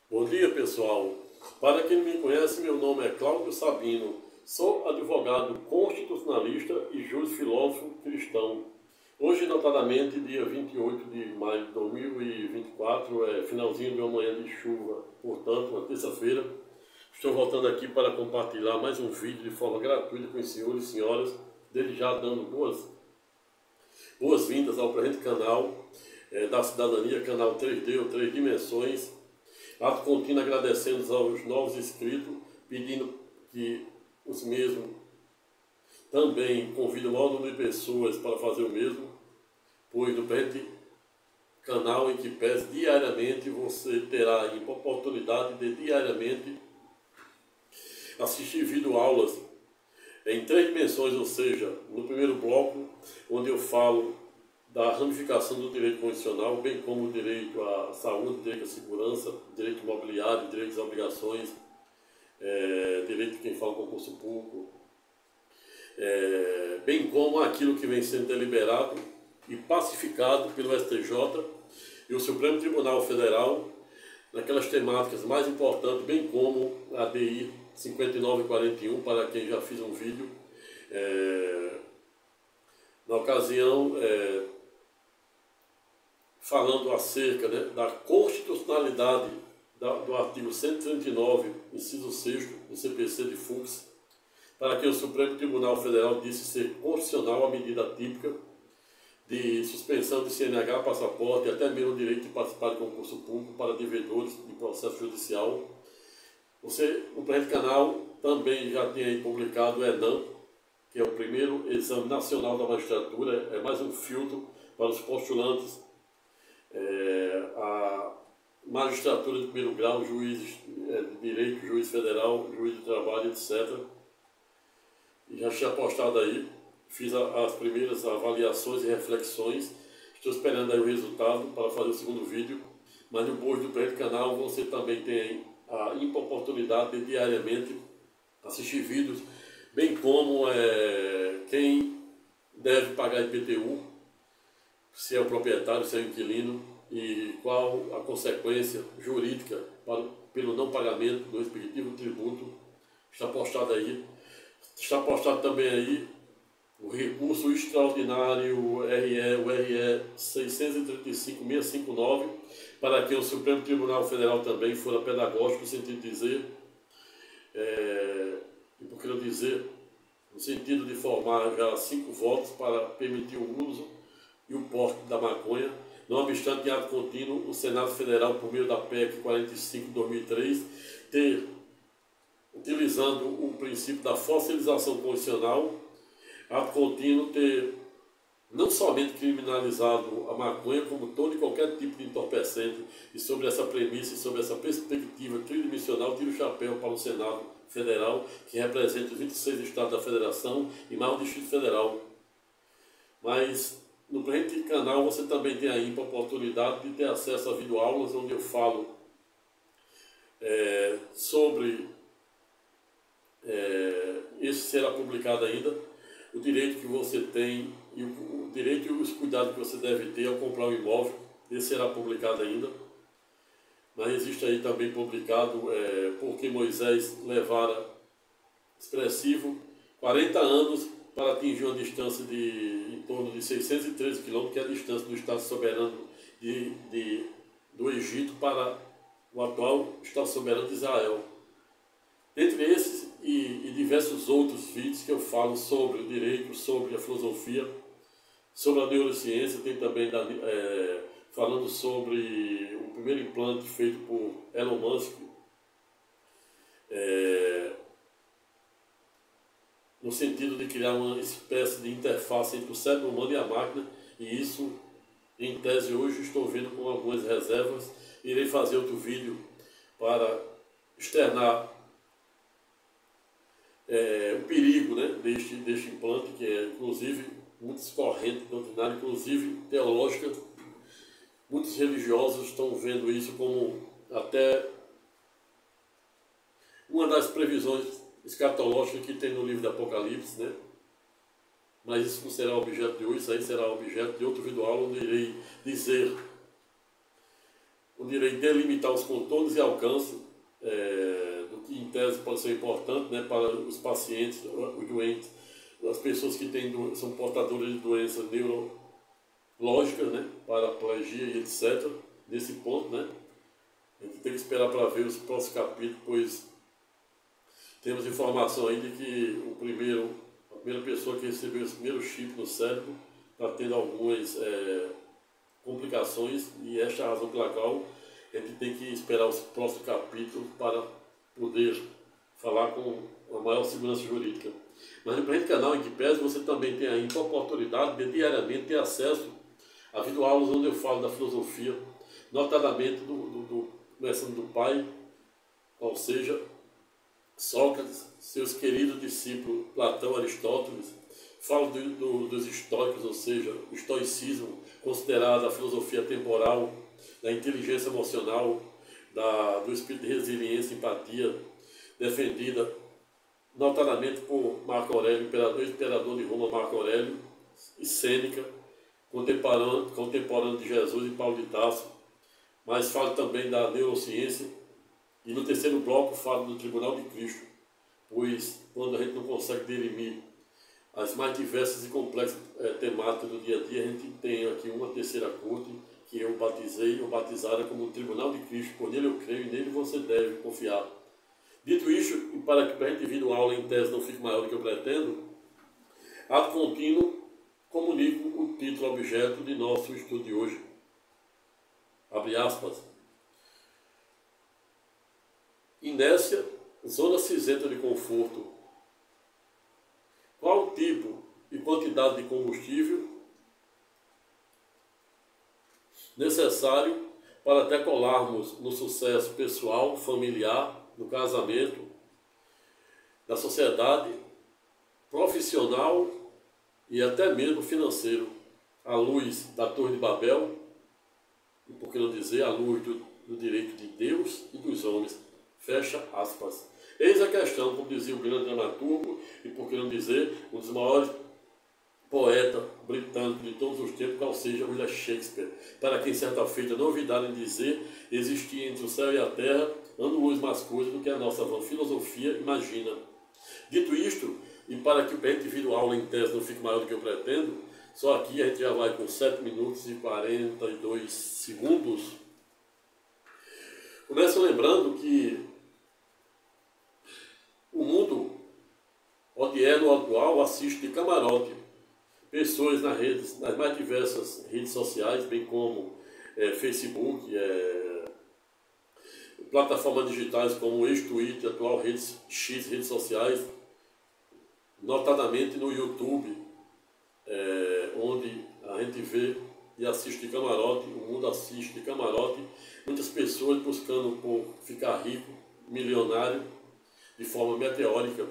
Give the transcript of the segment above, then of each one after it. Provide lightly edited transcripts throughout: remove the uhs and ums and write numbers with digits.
Bom dia, pessoal. Para quem não me conhece, meu nome é Cláudio Sabino. Sou advogado constitucionalista e juiz filósofo cristão. Hoje, notadamente, dia 28 de maio de 2024, é finalzinho de uma manhã de chuva, portanto, uma terça-feira. Estou voltando aqui para compartilhar mais um vídeo de forma gratuita com os senhores e senhoras, desde já dando boas-vindas ao presente canal da cidadania, canal 3D ou 3 dimensões. Ato contínuo agradecendo aos novos inscritos, pedindo que os mesmos também convidem o maior número de pessoas para fazer o mesmo, pois no presente canal em que pese diariamente, você terá a oportunidade de diariamente assistir videoaulas em 3 dimensões, ou seja, no primeiro bloco, onde eu falo da ramificação do direito constitucional, bem como o direito à saúde, direito à segurança, direito imobiliário, direito às obrigações, direito de quem fala concurso público, bem como aquilo que vem sendo deliberado e pacificado pelo STJ e o Supremo Tribunal Federal, naquelas temáticas mais importantes, bem como a DI 5941, para quem já fiz um vídeo. Na ocasião, falando acerca da constitucionalidade do artigo 139, inciso 6º do CPC de Fux, para que o Supremo Tribunal Federal disse ser constitucional a medida típica de suspensão de CNH, passaporte e até mesmo o direito de participar de concurso público para devedores de processo judicial. Você, no presente canal, também já tem aí publicado o ENAM, que é o primeiro exame nacional da magistratura, é mais um filtro para os postulantes a magistratura de primeiro grau, juízes de direito, juiz federal, juiz de trabalho, etc. E já tinha postado aí, fiz as primeiras avaliações e reflexões, estou esperando aí o resultado para fazer o segundo vídeo, mas no bojo do presente canal você também tem a oportunidade de diariamente assistir vídeos, bem como quem deve pagar IPTU, se é o proprietário, se é o inquilino, e qual a consequência jurídica pelo não pagamento do respectivo tributo. Está postado aí. Está postado também aí o recurso extraordinário o RE 635.659, para que o Supremo Tribunal Federal também fora pedagógico, no sentido de dizer, e por que não dizer, no sentido de formar já 5 votos para permitir o uso e o porte da maconha. Não obstante, em ato contínuo, o Senado Federal, por meio da PEC 45 de 2003, utilizando o princípio da fossilização constitucional, ato contínuo ter não somente criminalizado a maconha, como todo e qualquer tipo de entorpecente. E sobre essa premissa e sobre essa perspectiva tridimensional, tiro o chapéu para o Senado Federal, que representa os 26 estados da Federação e mais o Distrito Federal. Mas no presente canal você também tem aí a oportunidade de ter acesso a videoaulas, onde eu falo sobre, esse será publicado ainda, o direito que você tem e o direito e os cuidados que você deve ter ao comprar um imóvel. Esse será publicado ainda. Mas existe aí também publicado porque Moisés levara expressivo 40 anos para atingir uma distância de em torno de 613 quilômetros, que é a distância do Estado soberano do Egito para o atual Estado soberano de Israel. Entre esses e diversos outros vídeos que eu falo sobre o direito, sobre a filosofia, sobre a neurociência, tem também falando sobre o primeiro implante feito por Elon Musk, no sentido de criar uma espécie de interface entre o cérebro humano e a máquina, e isso, em tese, hoje estou vendo com algumas reservas. Irei fazer outro vídeo para externar o perigo, deste implante, que é, inclusive, muito corrente doutrinária, inclusive teológica. Muitos religiosos estão vendo isso como até uma das previsões escatológicas que tem no livro do Apocalipse, Mas isso não será objeto de hoje, isso aí será objeto de outro vídeo aula, onde irei dizer onde irei delimitar os contornos e alcance do que em tese pode ser importante, né, para os pacientes, os doentes, as pessoas que são portadoras de doenças neurológicas, né, paraplegia e etc. Nesse ponto, né, a gente tem que esperar para ver os próximos capítulos, pois temos informação aí de que a primeira pessoa que recebeu esse primeiro chip no cérebro está tendo algumas complicações, e esta é a razão pela qual a gente tem que esperar os próximos capítulos para poder falar com a maior segurança jurídica. Mas no presente canal, em que pese, você também tem ainda a oportunidade de diariamente ter acesso a videoaulas onde eu falo da filosofia, notadamente começando do pai, ou seja, Sócrates, seus queridos discípulos Platão, Aristóteles. Falo dos estoicos, ou seja, o estoicismo, considerado a filosofia temporal, da inteligência emocional, do espírito de resiliência e empatia, defendida notadamente por Marco Aurélio, imperador de Roma, Marco Aurélio, e Sêneca, contemporâneo de Jesus e Paulo de Tarso. Mas falo também da neurociência, e no terceiro bloco falo do Tribunal de Cristo, pois quando a gente não consegue dirimir as mais diversas e complexas temáticas do dia a dia, a gente tem aqui uma terceira corte que eu batizei ou batizada como o Tribunal de Cristo. Por nele eu creio e nele você deve confiar. Dito isso, e para que a gente vir aula em tese não fique maior do que eu pretendo, ato contínuo, comunico o título objeto de nosso estudo de hoje. Abre aspas. Inércia, zona cinzenta de conforto. Qual o tipo e quantidade de combustível necessário para decolarmos no sucesso pessoal, familiar, no casamento, da sociedade, profissional e até mesmo financeiro, à luz da Torre de Babel, e por que não dizer, à luz do direito de Deus e dos homens. Fecha aspas. Eis a questão, como dizia o grande dramaturgo, e por que não dizer, um dos maiores poetas britânicos de todos os tempos, qual seja William Shakespeare, para quem certa feita não ouvidaram dizer, existia entre o céu e a terra ano-luz mais coisa do que a nossa vã filosofia imagina. Dito isto, e para que o pente vire aula em tese não fique maior do que eu pretendo, só aqui a gente já vai com 7 minutos e 42 segundos. Começo lembrando que o mundo, onde é no atual, assiste de camarote pessoas nas mais diversas redes sociais, bem como Facebook, plataformas digitais como o ex-Twitter, atual redes sociais, notadamente no YouTube, onde a gente vê e assiste de camarote, o mundo assiste de camarote, muitas pessoas buscando por ficar rico, milionário, de forma meteórica,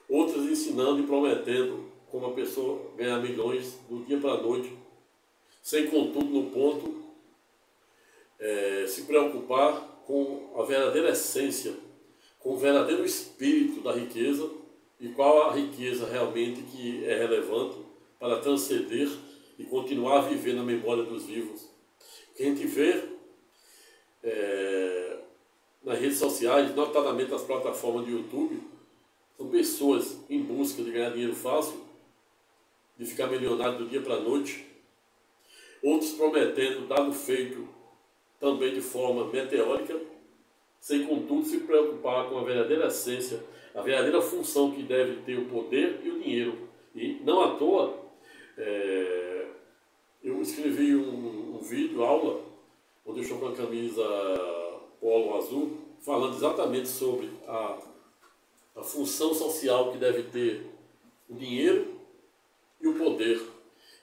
outras ensinando e prometendo como a pessoa ganhar milhões do dia para a noite, sem contudo no ponto se preocupar com a verdadeira essência, com o verdadeiro espírito da riqueza e qual a riqueza realmente que é relevante para transcender e continuar a viver na memória dos vivos. O que a gente vê nas redes sociais, notadamente nas plataformas de YouTube, são pessoas em busca de ganhar dinheiro fácil, de ficar milionário do dia para a noite, outros prometendo dado feito também de forma meteórica, sem contudo se preocupar com a verdadeira essência, a verdadeira função que deve ter o poder e o dinheiro. E não à toa, eu escrevi um vídeo, aula, onde eu estou com a camisa polo azul, falando exatamente sobre a função social que deve ter o dinheiro e o poder.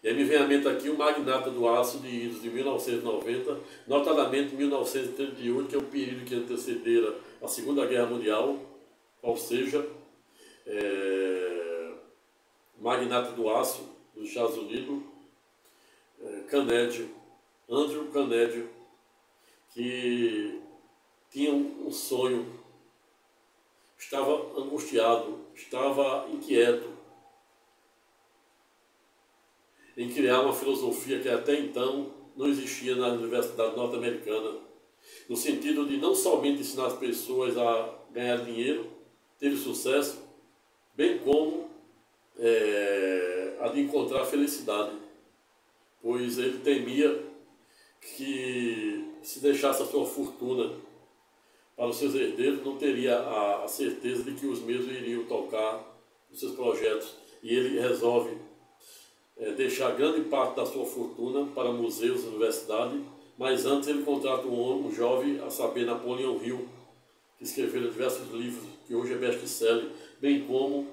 E aí me vem à mente aqui o Magnata do Aço de Idos, de 1990, notadamente 1938, que é o período que antecedera a Segunda Guerra Mundial, ou seja, Magnata do Aço dos Estados Unidos, Andrew Carnegie, que tinha um sonho, estava angustiado, estava inquieto em criar uma filosofia que até então não existia na Universidade Norte-Americana, no sentido de não somente ensinar as pessoas a ganhar dinheiro, ter sucesso, bem como a de encontrar felicidade, pois ele temia que se deixasse a sua fortuna para os seus herdeiros, não teria a certeza de que os mesmos iriam tocar os seus projetos, e ele resolve deixar grande parte da sua fortuna para museus e universidades, mas antes ele contrata um jovem, a saber, Napoleon Hill, que escreveu diversos livros, que hoje é best-seller, bem como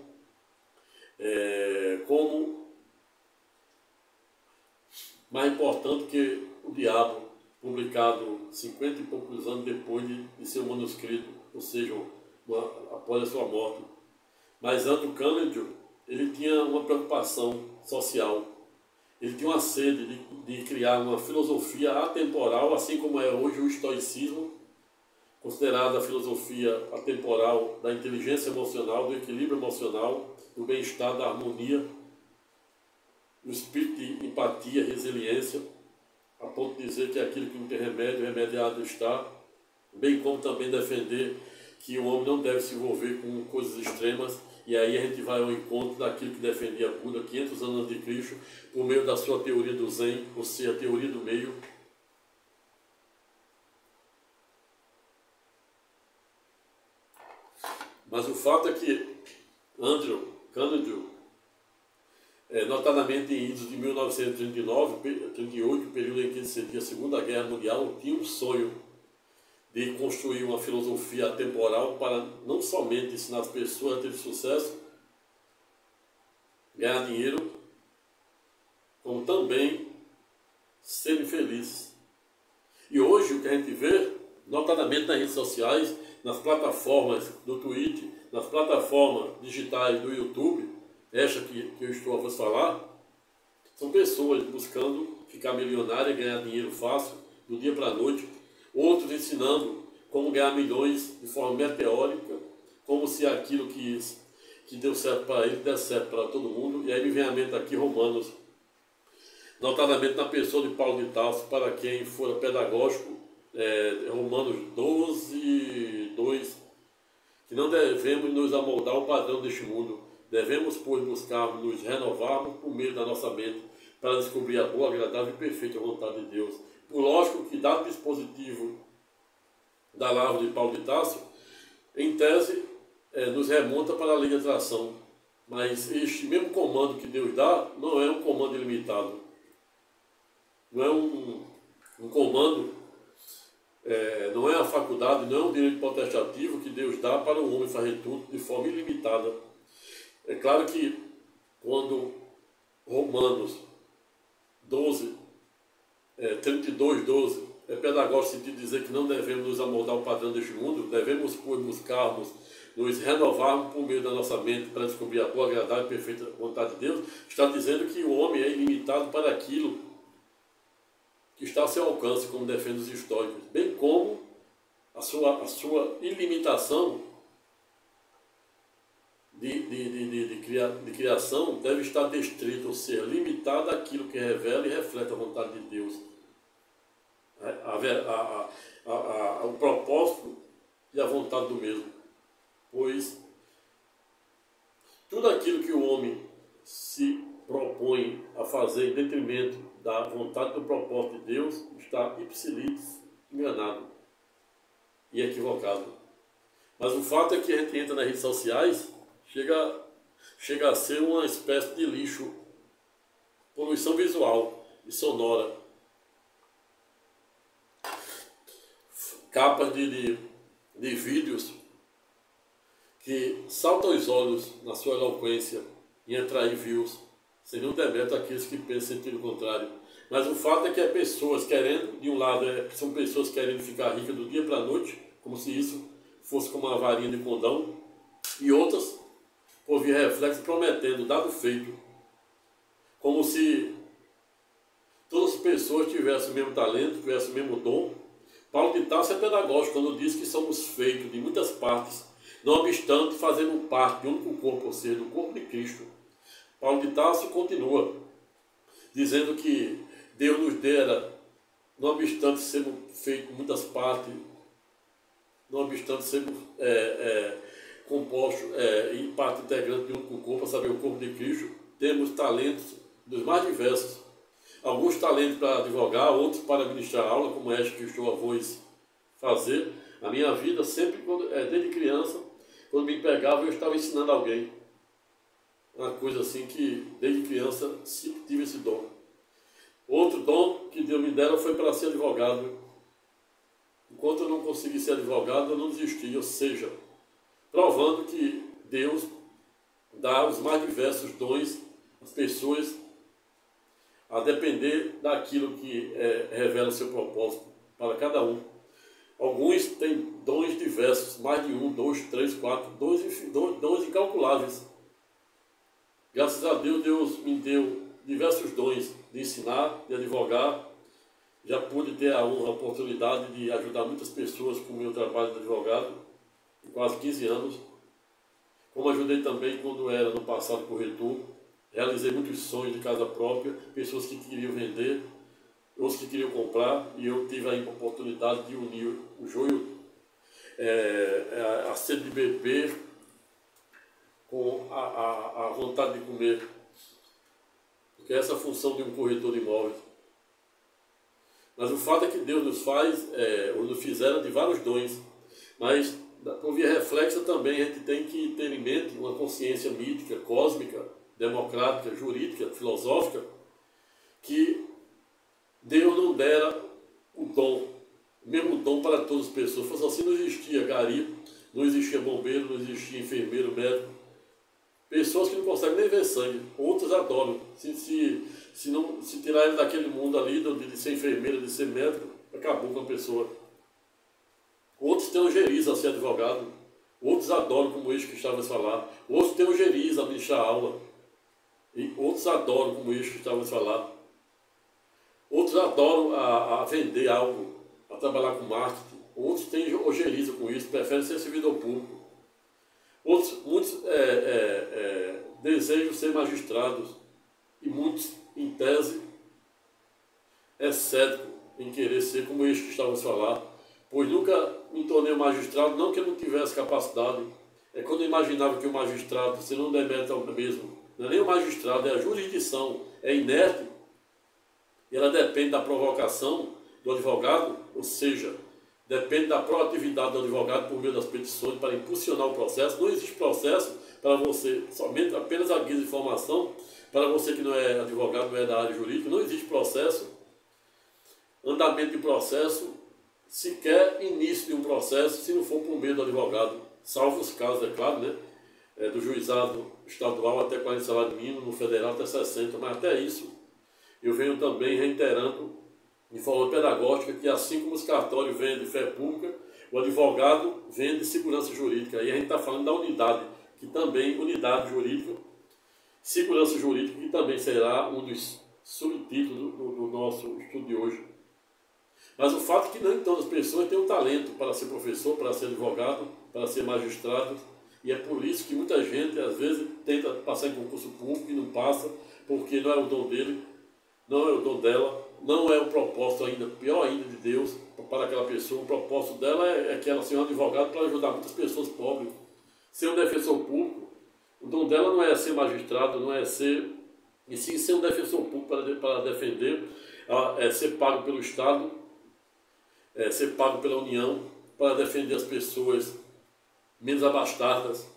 mais importante que o Diabo, publicado 50 e poucos anos depois de seu manuscrito, ou seja, após a sua morte. Mas Andrew Carnegie, ele tinha uma preocupação social. Ele tinha uma sede de criar uma filosofia atemporal, assim como é hoje o estoicismo, considerada a filosofia atemporal da inteligência emocional, do equilíbrio emocional, do bem-estar, da harmonia, do espírito de empatia, resiliência, a ponto de dizer que aquilo que não tem remédio, remediado está, bem como também defender que o homem não deve se envolver com coisas extremas, e aí a gente vai ao encontro daquilo que defendia Buda 500 anos antes de Cristo, por meio da sua teoria do Zen, ou seja, a teoria do meio. Mas o fato é que Andrew Carnegie, notadamente em idos de 1939-38, período em que seria a Segunda Guerra Mundial, tinha um sonho de construir uma filosofia atemporal para não somente ensinar as pessoas a ter sucesso, ganhar dinheiro, como também serem felizes. E hoje o que a gente vê, notadamente nas redes sociais, nas plataformas do Twitter, nas plataformas digitais do YouTube, esta que eu estou a vos falar, são pessoas buscando ficar milionárias, ganhar dinheiro fácil, do dia para a noite, outros ensinando como ganhar milhões de forma meteórica, como se aquilo que deu certo para ele desse certo para todo mundo. E aí me vem à mente aqui Romanos, notadamente na pessoa de Paulo de Tarso, para quem for pedagógico, Romanos 12, 2, que não devemos nos amoldar ao padrão deste mundo, devemos, pois, buscar nos renovarmos por meio da nossa mente, para descobrir a boa, agradável e perfeita vontade de Deus. Por lógico que, dado o dispositivo da palavra de Paulo de Tarso, em tese, nos remonta para a lei de atração. Mas este mesmo comando que Deus dá não é um comando ilimitado. Não é um comando, não é a faculdade, não é um direito potestativo que Deus dá para o homem fazer tudo de forma ilimitada. É claro que quando Romanos 12, 32, 12, é pedagógico no sentido de dizer que não devemos nos amoldar ao padrão deste mundo, devemos, pois, buscarmos nos renovarmos por meio da nossa mente para descobrir a boa, agradável e perfeita vontade de Deus, está dizendo que o homem é ilimitado para aquilo que está a seu alcance, como defendem os históricos, bem como a sua ilimitação de criação deve estar destrita, ou seja, limitada àquilo que revela e reflete a vontade de Deus. O propósito e a vontade do mesmo. Pois tudo aquilo que o homem se propõe a fazer em detrimento da vontade do propósito de Deus está ipsilis enganado e equivocado. Mas o fato é que a gente entra nas redes sociais, chega a ser uma espécie de lixo, poluição visual e sonora. Capas de vídeos que saltam os olhos na sua eloquência e atrair views, sem nenhum demérito àqueles que pensam em sentido contrário. Mas o fato é que é pessoas querendo, de um lado são pessoas querendo ficar ricas do dia para a noite, como se isso fosse como uma varinha de condão, e outras, por via reflexo, prometendo, dado feito, como se todas as pessoas tivessem o mesmo talento, tivessem o mesmo dom. Paulo de Tarso é pedagógico quando diz que somos feitos de muitas partes, não obstante fazendo parte de um único corpo, ou seja, do corpo de Cristo. Paulo de Tarso continua dizendo que Deus nos dera não obstante sermos feitos muitas partes, não obstante sermos compostos em parte integrante de um único corpo, a saber, o corpo de Cristo, temos talentos dos mais diversos. Alguns talentos para advogar, outros para ministrar aula, como esta que estou a vos fazer. A minha vida, sempre, desde criança, quando me pegava, eu estava ensinando alguém. Uma coisa assim que, desde criança, sempre tive esse dom. Outro dom que Deus me dera foi para ser advogado. Enquanto eu não consegui ser advogado, eu não desisti. Ou seja, provando que Deus dá os mais diversos dons às pessoas, a depender daquilo que revela o seu propósito para cada um. Alguns têm dons diversos, mais de 1, 2, 3, 4, dons incalculáveis. Graças a Deus, Deus me deu diversos dons de ensinar, de advogar. Já pude ter a honra, a oportunidade de ajudar muitas pessoas com o meu trabalho de advogado, em quase 15 anos. Como ajudei também quando era no passado corretor, realizei muitos sonhos de casa própria, pessoas que queriam vender, outros que queriam comprar, e eu tive aí a oportunidade de unir o joio, a sede de beber, com a vontade de comer, porque essa é a função de um corretor de imóveis. Mas o fato é que Deus nos faz, ou nos fizeram de vários dons, mas por via reflexa também a gente tem que ter em mente uma consciência mítica, cósmica, democrática, jurídica, filosófica, que Deus não dera o dom, o mesmo dom para todas as pessoas. Fosse assim, não existia gari, não existia bombeiro, não existia enfermeiro, médico. Pessoas que não conseguem nem ver sangue, outros adoram. Se tirar ele daquele mundo ali, de ser enfermeiro, de ser médico, acabou com a pessoa. Outros têm ojeriza a ser advogado, outros adoram, como este que estava a falar. Outros têm ojeriza a ministrar aula, e outros adoram, como este que estava a falar. Outros adoram a vender algo, a trabalhar com marketing. Outros têm ojeriza com isso, preferem ser servidor público. Muitos desejam ser magistrados, e muitos, em tese, é cético em querer ser como este que estava a falar, pois nunca me tornei um magistrado, não que eu não tivesse capacidade. É quando eu imaginava que o magistrado, se não demete ao mesmo, não é nem o magistrado, é a jurisdição, é inerte, e ela depende da provocação do advogado, ou seja, depende da proatividade do advogado por meio das petições para impulsionar o processo. Não existe processo para você, somente apenas a guisa de informação, para você que não é advogado, não é da área jurídica, não existe processo, andamento de processo, sequer início de um processo, se não for por meio do advogado, salvo os casos, é claro, né? Do juizado estadual até 40 salários mínimos, no federal até 60, mas até isso eu venho também reiterando de forma pedagógica que assim como os cartórios vendem fé pública, o advogado vende segurança jurídica. Aí a gente está falando da unidade, que também, unidade jurídica, segurança jurídica, que também será um dos subtítulos do nosso estudo de hoje. Mas o fato é que nem todas as pessoas têm o talento para ser professor, para ser advogado, para ser magistrado, e é por isso que muita gente, às vezes, tenta passar em concurso público e não passa, porque não é o dom dele, não é o dom dela, não é o propósito ainda, pior ainda, de Deus para aquela pessoa. O propósito dela é que ela seja um advogado para ajudar muitas pessoas pobres, ser um defensor público. O dom dela não é ser magistrado, não é ser, e sim ser um defensor público para defender, ser pago pelo Estado, ser pago pela União, para defender as pessoas menos abastadas.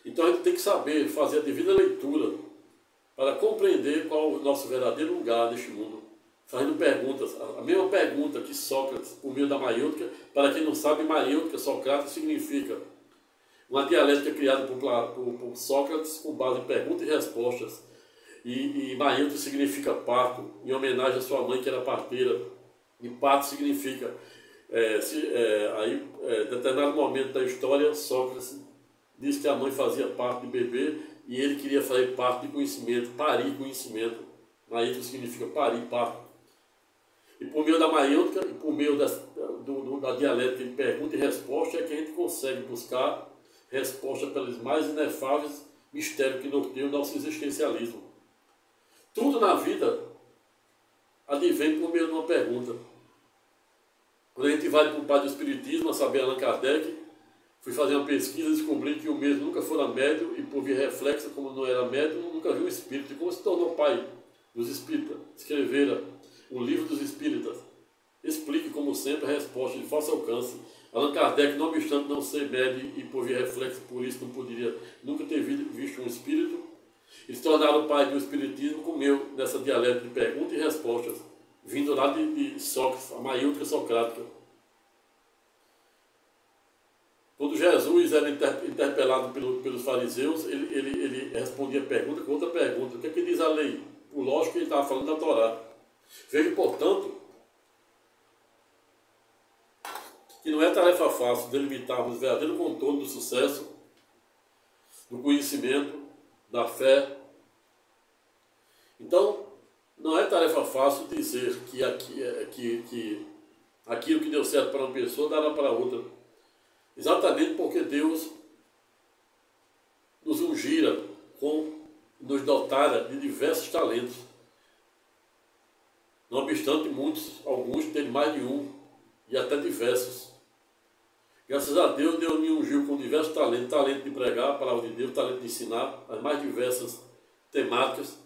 Então a gente tem que saber fazer a devida leitura para compreender qual o nosso verdadeiro lugar neste mundo. Fazendo perguntas, a mesma pergunta que Sócrates, por meio da maiêutica. Para quem não sabe, maiêutica, Socrates, significa uma dialética criada por Sócrates com base em perguntas e respostas. E maiêutica significa parto, em homenagem à sua mãe que era parteira. E parto significa, em determinado momento da história, Sócrates disse que a mãe fazia parte de bebê e ele queria fazer parte de conhecimento, parir conhecimento. Maiêutica significa parir, parto. E por meio da maiêutica e por meio da dialética de pergunta e resposta é que a gente consegue buscar resposta pelos mais inefáveis mistérios que norteiam o nosso existencialismo. Tudo na vida advém por meio de uma pergunta. Quando a gente vai para o pai do Espiritismo, a saber, Allan Kardec, fui fazer uma pesquisa e descobri que o mesmo nunca fora médium e, por via reflexa, como não era médium, nunca viu o espírito. E como se tornou pai dos espíritas, escrevera o Livro dos Espíritas. Explique, como sempre, a resposta de fácil alcance. Allan Kardec, não obstante não ser médium e, por via reflexa, por isso não poderia nunca ter visto um espírito, e se tornaram pai do Espiritismo, comeu nessa dialética de perguntas e respostas, vindo lá de Sócrates, a maiúscula socrática. Quando Jesus era interpelado pelos fariseus, ele respondia pergunta com outra pergunta. O que é que diz a lei? O lógico que ele estava falando da Torá. Veja, portanto, que não é tarefa fácil delimitarmos o verdadeiro contorno do sucesso, do conhecimento, da fé. Então, não é tarefa fácil dizer que aquilo que deu certo para uma pessoa dará para outra. Exatamente porque Deus nos ungira, nos dotara de diversos talentos. Não obstante, alguns têm mais de um e até diversos. Graças a Deus, Deus me ungiu com diversos talentos: talento de pregar a palavra de Deus, talento de ensinar as mais diversas temáticas,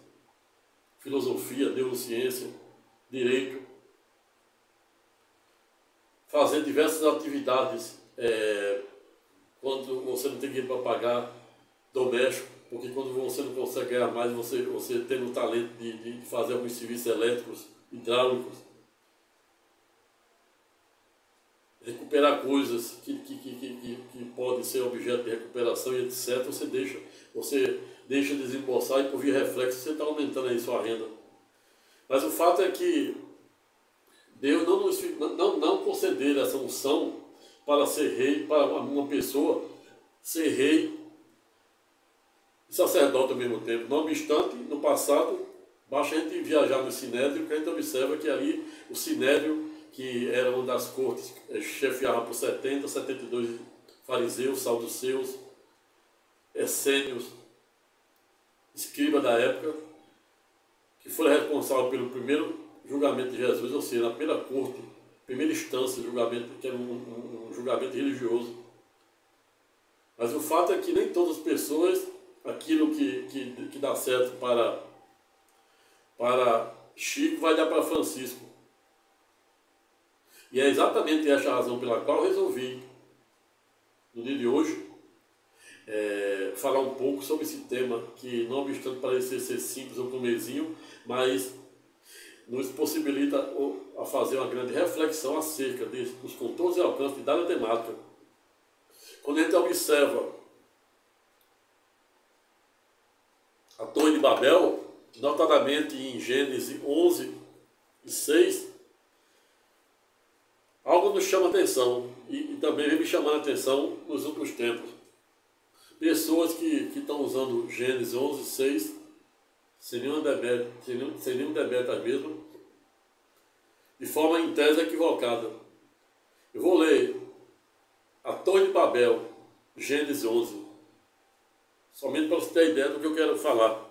filosofia, neurociência, direito, fazer diversas atividades quando você não tem dinheiro para pagar, doméstico, porque quando você não consegue ganhar mais, você tem o talento de fazer alguns serviços elétricos, hidráulicos, recuperar coisas que podem ser objeto de recuperação e etc. Você deixa desembolsar e, por via reflexo, você está aumentando aí sua renda. Mas o fato é que Deus não conceder essa unção para ser rei, para uma pessoa ser rei e sacerdote ao mesmo tempo. Não obstante, no passado, basta a gente viajar no Sinédrio, que a gente observa que ali o Sinédrio, que era uma das cortes, chefiava por 72 fariseus, saduceus, essênios, escriba da época, que foram responsáveis pelo primeiro julgamento de Jesus, ou seja, na primeira corte, primeira instância de julgamento, que era um julgamento religioso. Mas o fato é que nem todas as pessoas, aquilo que dá certo para Chico vai dar para Francisco. E é exatamente essa a razão pela qual eu resolvi, no dia de hoje, falar um pouco sobre esse tema, que não obstante parecer ser simples ou comezinho, mas nos possibilita a fazer uma grande reflexão acerca dos contornos e alcances de dada temática. Quando a gente observa a Torre de Babel, notadamente em Gênesis 11 e 6, algo nos chama a atenção e também vem me chamando a atenção nos últimos tempos. Pessoas que estão usando Gênesis 11 e 6 sem nenhum demérito mesmo, de forma em tese equivocada. Eu vou ler a Torre de Babel, Gênesis 11, somente para você ter ideia do que eu quero falar.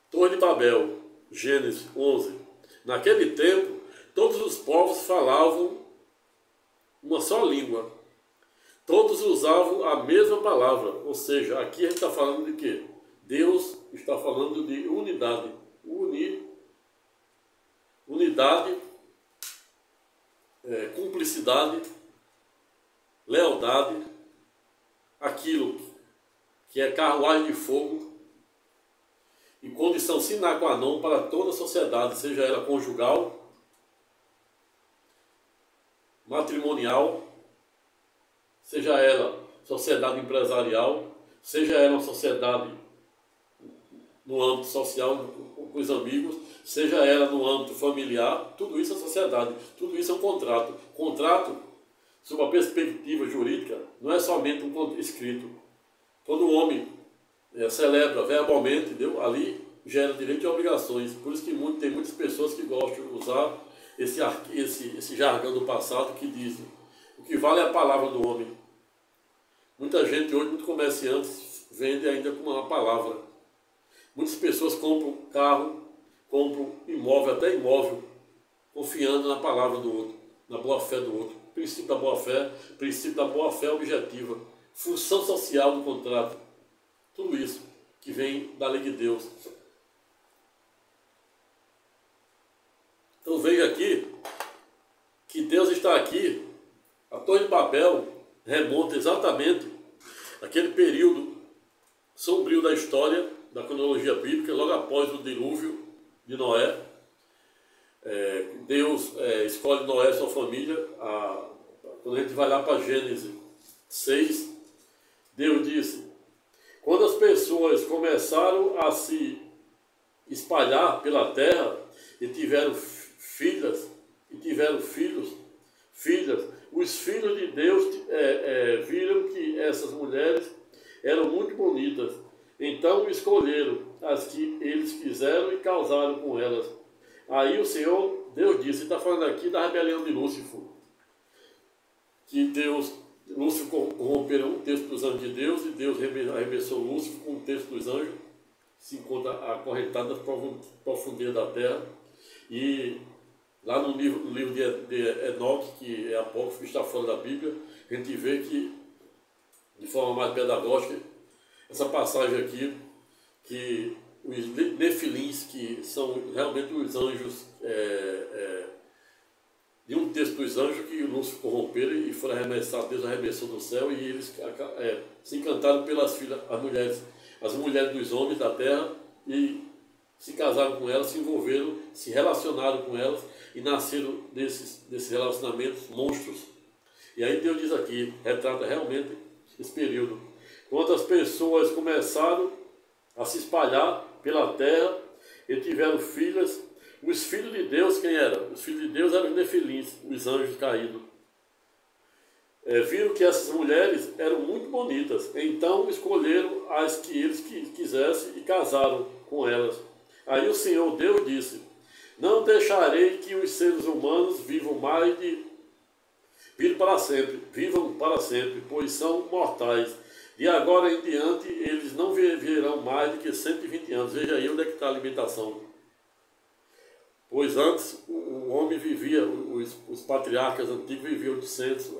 Torre de Babel, Gênesis 11. Naquele tempo, todos os povos falavam uma só língua. Todos usavam a mesma palavra. Ou seja, aqui a gente está falando de quê? Deus está falando de unidade. Unidade, cumplicidade, lealdade, aquilo que é carruagem de fogo e condição sine qua non para toda a sociedade, seja ela conjugal, matrimonial, seja ela sociedade empresarial, seja ela uma sociedade no âmbito social com os amigos, seja ela no âmbito familiar, tudo isso é sociedade, tudo isso é um contrato. Contrato, sob a perspectiva jurídica, não é somente um contrato escrito. Quando o homem celebra verbalmente, ali gera direito e obrigações. Por isso que tem muitas pessoas que gostam de usar esse jargão do passado que dizem: o que vale é a palavra do homem. Muita gente hoje, muitos comerciantes, vende ainda com uma palavra. Muitas pessoas compram carro, compram imóvel, até imóvel, confiando na palavra do outro. na boa-fé do outro. Princípio da boa-fé objetiva, função social do contrato, tudo isso que vem da lei de Deus. Então veja aqui que Deus está aqui. A Torre de Babel remonta exatamente àquele período sombrio da história, da cronologia bíblica, logo após o dilúvio de Noé. Deus escolhe Noé e sua família. Quando a gente vai lá para Gênesis 6, Deus disse: quando as pessoas começaram a se espalhar pela terra e tiveram filhas e tiveram filhos, filhas, os filhos de Deus viram que essas mulheres eram muito bonitas, então escolheram as que eles quiseram e casaram com elas. Aí o Senhor, Deus disse, está falando aqui da rebelião de Lúcifer, que Lúcifer corromperam um terço dos anjos de Deus, e Deus arremessou Lúcifer com um terço dos anjos, se encontra acorrentado nas profundezas da terra. E lá no livro de Enoque, que é apócrifo, que está fora da Bíblia, a gente vê que, de forma mais pedagógica, essa passagem aqui, que os nefilins, que são realmente os anjos, de um terço dos anjos que Lúcifer corromperam e foram arremessados, Deus arremessou do céu, e eles se encantaram pelas filhas, as mulheres dos homens da terra, e se casaram com elas, se envolveram, se relacionaram com elas, e nasceram desses relacionamentos monstros. E aí Deus diz aqui, retrata realmente esse período, quando as pessoas começaram a se espalhar pela terra e tiveram filhas. Os filhos de Deus, quem eram? Os filhos de Deus eram os nefilins, os anjos caídos. Viram que essas mulheres eram muito bonitas, então escolheram as que eles quisessem e casaram com elas. Aí o Senhor Deus disse: não deixarei que os seres humanos vivam para sempre, pois são mortais. E agora em diante eles não viverão mais do que 120 anos. Veja aí onde é que está a limitação. Pois antes o homem vivia, os patriarcas antigos viviam 800,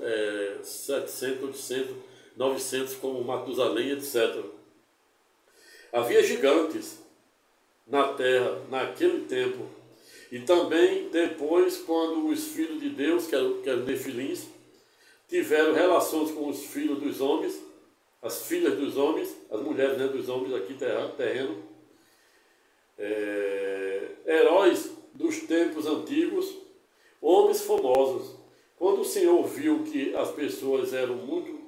700, 800, 900, como Matusalém, etc. Havia gigantes na terra naquele tempo. E também depois, quando os filhos de Deus, que eram nefilins, tiveram relações com os filhos dos homens, as filhas dos homens, as mulheres, né, dos homens aqui terreno, heróis dos tempos antigos, homens famosos. Quando o Senhor viu que as pessoas eram muito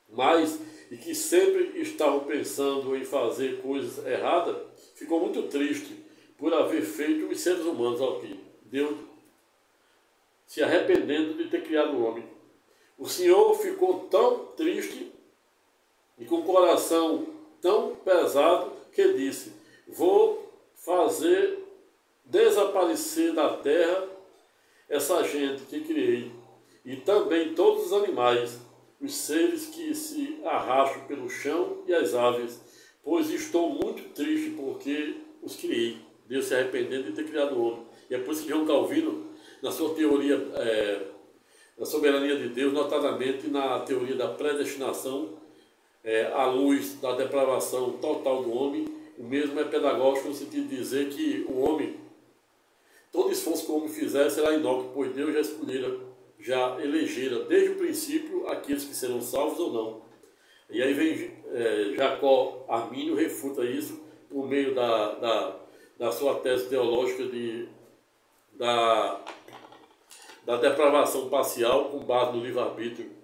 mais e que sempre estavam pensando em fazer coisas erradas, ficou muito triste por haver feito os seres humanos aqui. Deus se arrependendo de ter criado o homem. O Senhor ficou tão triste e com o coração tão pesado que disse: vou fazer desaparecer da terra essa gente que criei, e também todos os animais, os seres que se arrastam pelo chão e as aves, pois estou muito triste porque os criei. Deus se arrependendo de ter criado o homem. E é por isso que João Calvino, na sua teoria da soberania de Deus, notadamente na teoria da predestinação, à luz da depravação total do homem, o mesmo é pedagógico no sentido de dizer que o homem, todo esforço que o homem fizer será inócuo, pois Deus já elegera desde o princípio aqueles que serão salvos ou não. E aí vem Jacó Armínio, refuta isso por meio da sua tese teológica da depravação parcial com base no livre-arbítrio.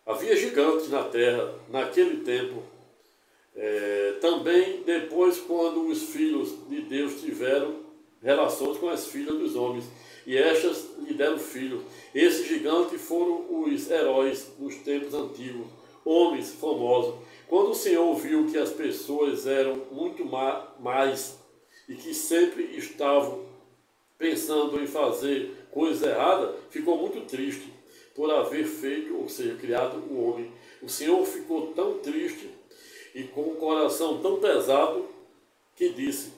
Havia gigantes na terra naquele tempo. Também depois, quando os filhos de Deus tiveram relações com as filhas dos homens, e estas lhe deram filhos. Esses gigantes foram os heróis dos tempos antigos, homens famosos. Quando o Senhor viu que as pessoas eram muito mais e que sempre estavam pensando em fazer coisas erradas, ficou muito triste por haver feito, ou seja, criado o homem. O Senhor ficou tão triste e com o coração tão pesado que disse: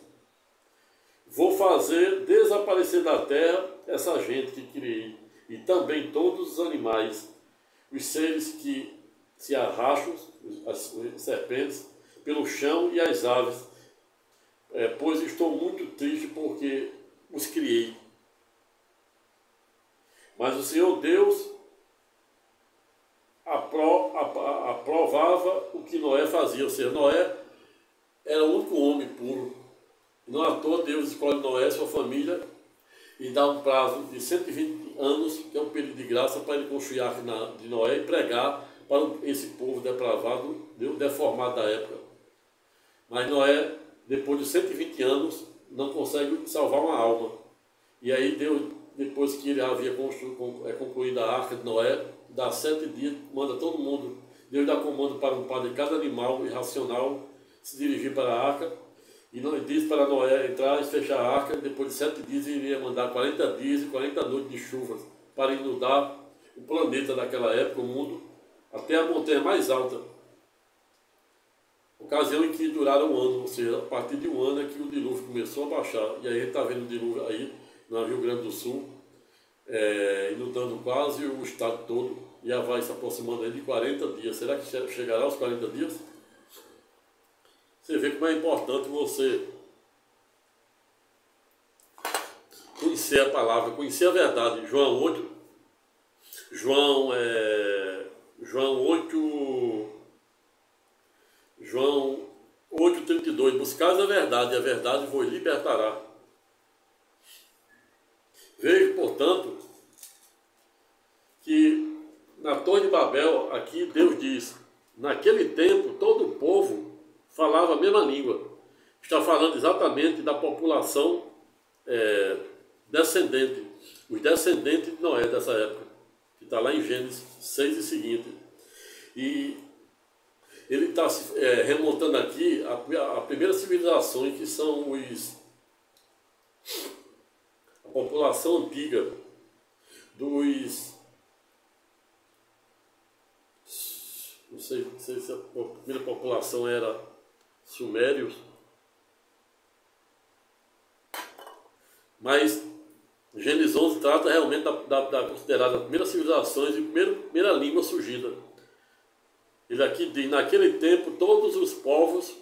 vou fazer desaparecer da terra essa gente que criei, e também todos os animais, os seres que se arrastam, as serpentes, pelo chão e as aves, pois estou muito triste porque os criei. Mas o Senhor Deus aprovava o que Noé fazia, ou seja, Noé era o único homem puro. Não à toa Deus escolhe Noé e sua família e dá um prazo de 120 anos, que é um período de graça, para ele construir a arca de Noé e pregar para esse povo depravado, deformado da época. Mas Noé, depois de 120 anos, não consegue salvar uma alma. E aí Deus, depois que ele havia concluído a arca de Noé, dá 7 dias, manda todo mundo. Deus dá comando para um padre de cada animal irracional se dirigir para a arca. E diz para Noé entrar e fechar a arca. Depois de 7 dias ele iria mandar 40 dias e 40 noites de chuvas para inundar o planeta daquela época, o mundo, até a montanha mais alta. Ocasião em que duraram um ano, ou seja, a partir de um ano é que o dilúvio começou a baixar. E aí a gente está vendo o dilúvio aí no Rio Grande do Sul, inundando quase o estado todo, e já vai se aproximando aí de 40 dias. Será que chegará aos 40 dias? Você vê como é importante você conhecer a palavra, conhecer a verdade. João 8,32, buscais a verdade, e a verdade vos libertará. Veja, portanto, que na Torre de Babel, aqui Deus diz, naquele tempo todo o povo falava a mesma língua. Está falando exatamente da população descendente, os descendentes de Noé dessa época, que está lá em Gênesis 6 e seguinte. E ele está remontando aqui a primeira civilização, que são a população antiga não sei se a primeira população era sumérios, mas Gênesis 11 trata realmente da considerada primeira civilização e primeira língua surgida. Ele aqui diz, naquele tempo todos os povos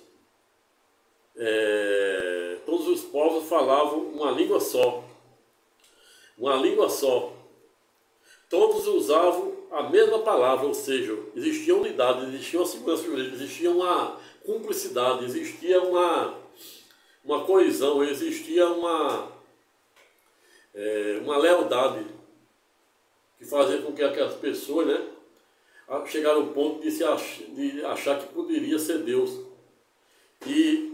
falavam uma língua só. Uma língua só. Todos usavam a mesma palavra, ou seja, existia unidade, existia uma segurança jurídica, existia uma cumplicidade, existia uma coesão, existia uma lealdade que fazia com que aquelas pessoas, chegaram ao ponto de achar que poderia ser Deus. E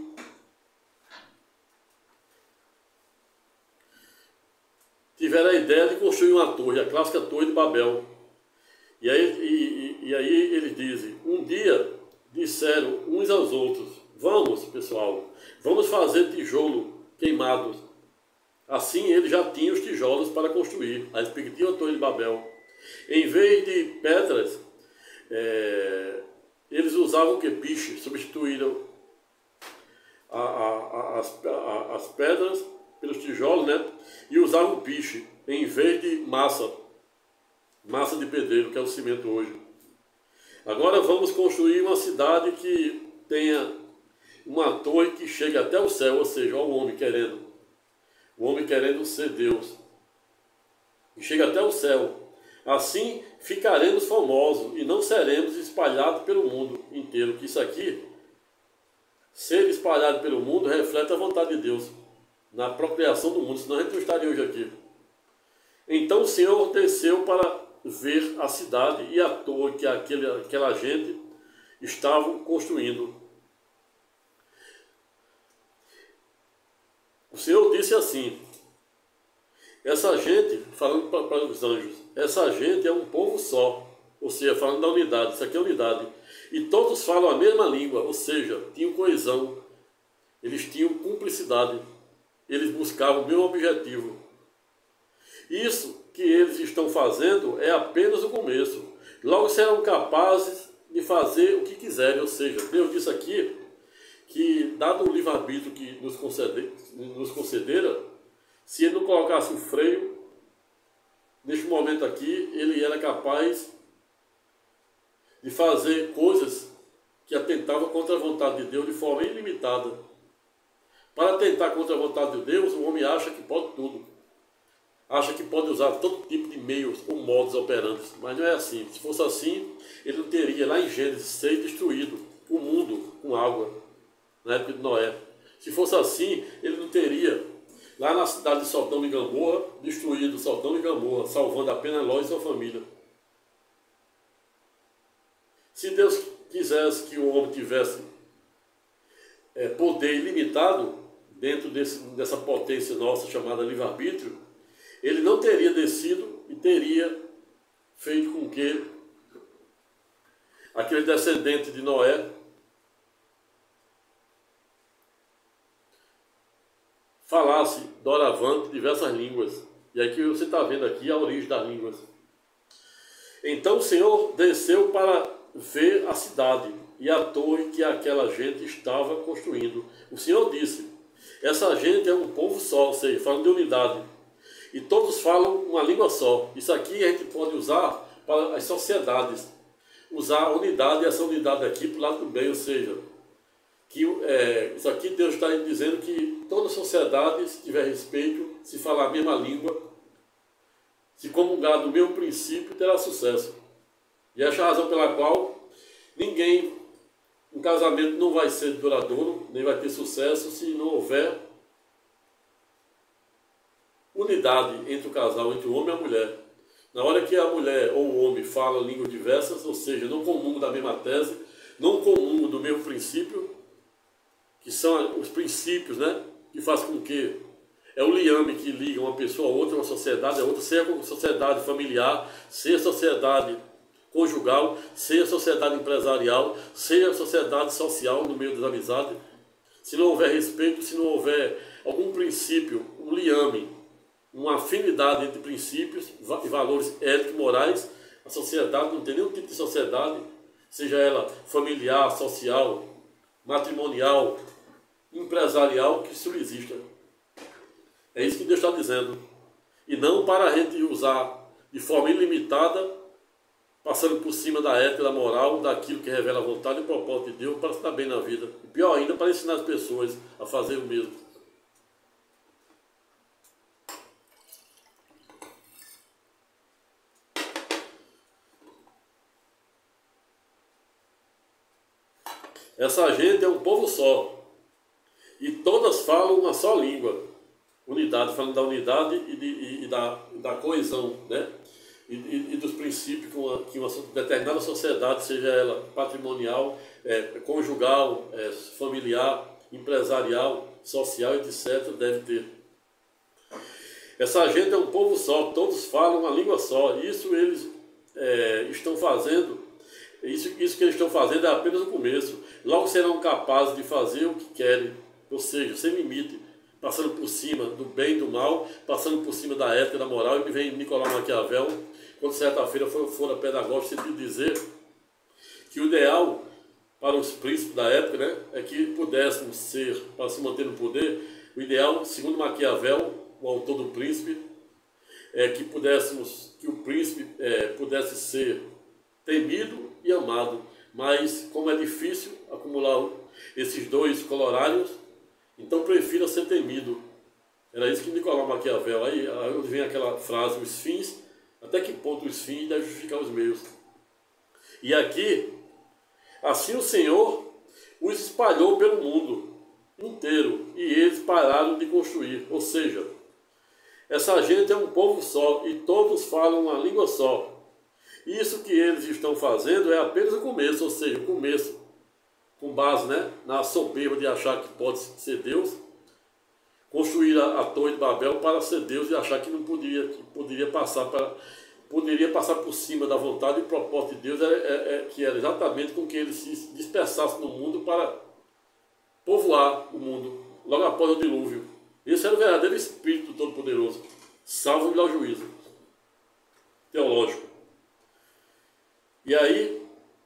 tiveram a ideia de construir uma torre, a clássica Torre de Babel. E aí eles dizem, um dia disseram uns aos outros, vamos pessoal, vamos fazer tijolo queimados. Assim eles já tinham os tijolos para construir a respectiva Torre de Babel. Em vez de pedras, eles usavam o que? Piche, substituíram as pedras pelos tijolos, e usavam piche em vez de massa de pedreiro, que é o cimento hoje. Agora vamos construir uma cidade que tenha uma torre que chegue até o céu, ou seja, o homem querendo ser Deus, e chega até o céu. Assim ficaremos famosos e não seremos espalhados pelo mundo inteiro. Que isso aqui, ser espalhado pelo mundo, reflete a vontade de Deus na procriação do mundo, senão a gente não estaria hoje aqui. Então o Senhor desceu para ver a cidade e a torre que aquela gente estavam construindo. O Senhor disse assim, essa gente, falando para os anjos, essa gente é um povo só, ou seja, falando da unidade, isso aqui é unidade, e todos falam a mesma língua, ou seja, tinham coesão, eles tinham cumplicidade, eles buscavam o mesmo objetivo. Isso que eles estão fazendo é apenas o começo, logo serão capazes de fazer o que quiserem, ou seja, Deus disse aqui, que dado o livre-arbítrio que nos concedera, se ele não colocasse o freio, neste momento aqui, ele era capaz de fazer coisas que atentavam contra a vontade de Deus de forma ilimitada. Para atentar contra a vontade de Deus, o homem acha que pode tudo. Acha que pode usar todo tipo de meios ou modos operantes, mas não é assim. Se fosse assim, ele não teria, lá em Gênesis 6, destruído o mundo com água, na época de Noé. Se fosse assim, ele não teria, lá na cidade de Sodoma e Gomorra, destruído Sodoma e Gomorra, salvando apenas Ló e sua família. Se Deus quisesse que o homem tivesse poder ilimitado dentro dessa potência nossa chamada livre-arbítrio, ele não teria descido e teria feito com que aquele descendente de Noé falasse doravante diversas línguas. E aqui você está vendo aqui a origem das línguas. Então o Senhor desceu para ver a cidade e a torre que aquela gente estava construindo. O Senhor disse: essa gente é um povo só, ou seja, falando de unidade. E todos falam uma língua só. Isso aqui a gente pode usar para as sociedades. Usar a unidade, e essa unidade aqui para o lado do bem, ou seja, que isso aqui Deus está dizendo que toda sociedade, se tiver respeito, se falar a mesma língua, se comungar do mesmo princípio, terá sucesso. E essa é a razão pela qual um casamento não vai ser duradouro, nem vai ter sucesso se não houver unidade entre o casal, entre o homem e a mulher. Na hora que a mulher ou o homem fala línguas diversas, ou seja, não comungam da mesma tese, não comungam do mesmo princípio, que são os princípios, né, que faz com que é o liame que liga uma pessoa a outra, uma sociedade a outra, seja a sociedade familiar, seja a sociedade conjugal, seja a sociedade empresarial, seja a sociedade social no meio das amizades. Se não houver respeito, se não houver algum princípio, um liame, uma afinidade entre princípios e valores éticos, morais, a sociedade não tem nenhum tipo de sociedade, seja ela familiar, social, matrimonial, empresarial, que isso não exista. É isso que Deus está dizendo. E não para a gente usar de forma ilimitada, passando por cima da ética, da moral, daquilo que revela a vontade e o propósito de Deus para se dar bem na vida. E pior ainda, para ensinar as pessoas a fazer o mesmo. Essa gente é um povo só. E todas falam uma só língua. Unidade, falando da unidade e da coesão, né? E dos princípios que uma determinada sociedade, seja ela patrimonial, conjugal, familiar, empresarial, social, etc., deve ter. Essa gente é um povo só, todos falam uma língua só. Isso eles estão fazendo. Isso que eles estão fazendo é apenas o começo. Logo serão capazes de fazer o que querem, ou seja, sem limite, passando por cima do bem e do mal, passando por cima da ética e da moral. E me vem Nicolau Maquiavel, quando certa-feira foi pedagógica, sempre dizer que o ideal para os príncipes da época, né, é que pudéssemos ser, para se manter no poder, o ideal, segundo Maquiavel, o autor do Príncipe, é que o príncipe pudesse ser temido e amado. Mas como é difícil acumular esses dois colorários, então prefira ser temido. Era isso que Nicolau Maquiavel, aí vem aquela frase, os fins, até que ponto os fins devem justificar os meios. E aqui, assim o Senhor os espalhou pelo mundo inteiro, e eles pararam de construir. Ou seja, essa gente é um povo só, e todos falam uma língua só. Isso que eles estão fazendo é apenas o começo, ou seja, o começo com base, né, na soberba de achar que pode ser Deus, construir a Torre de Babel para ser Deus e achar que não poderia passar por cima da vontade e propósito de Deus, que era exatamente com que ele se dispersasse no mundo para povoar o mundo, logo após o dilúvio. Esse era o verdadeiro Espírito Todo-Poderoso, salvo-me ao juízo teológico. E aí,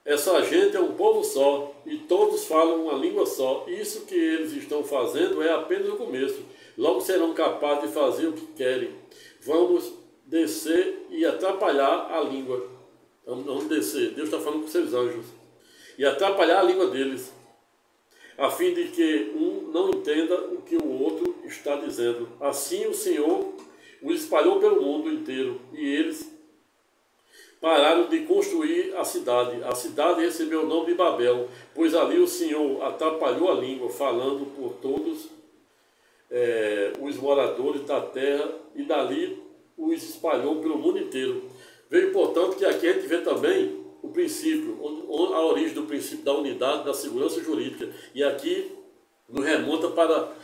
essa gente é um povo só, e todos falam uma língua só. Isso que eles estão fazendo é apenas o começo. Logo serão capazes de fazer o que querem. Vamos descer e atrapalhar a língua. Não descer, Deus está falando com seus anjos. E atrapalhar a língua deles, a fim de que um não entenda o que o outro está dizendo. Assim o Senhor os espalhou pelo mundo inteiro, e eles pararam de construir a cidade. A cidade recebeu o nome de Babel, pois ali o Senhor atrapalhou a língua, falando por todos os moradores da terra, e dali os espalhou pelo mundo inteiro. Veio, portanto, que aqui a gente vê também o princípio, a origem do princípio da unidade, da segurança jurídica. E aqui nos remonta para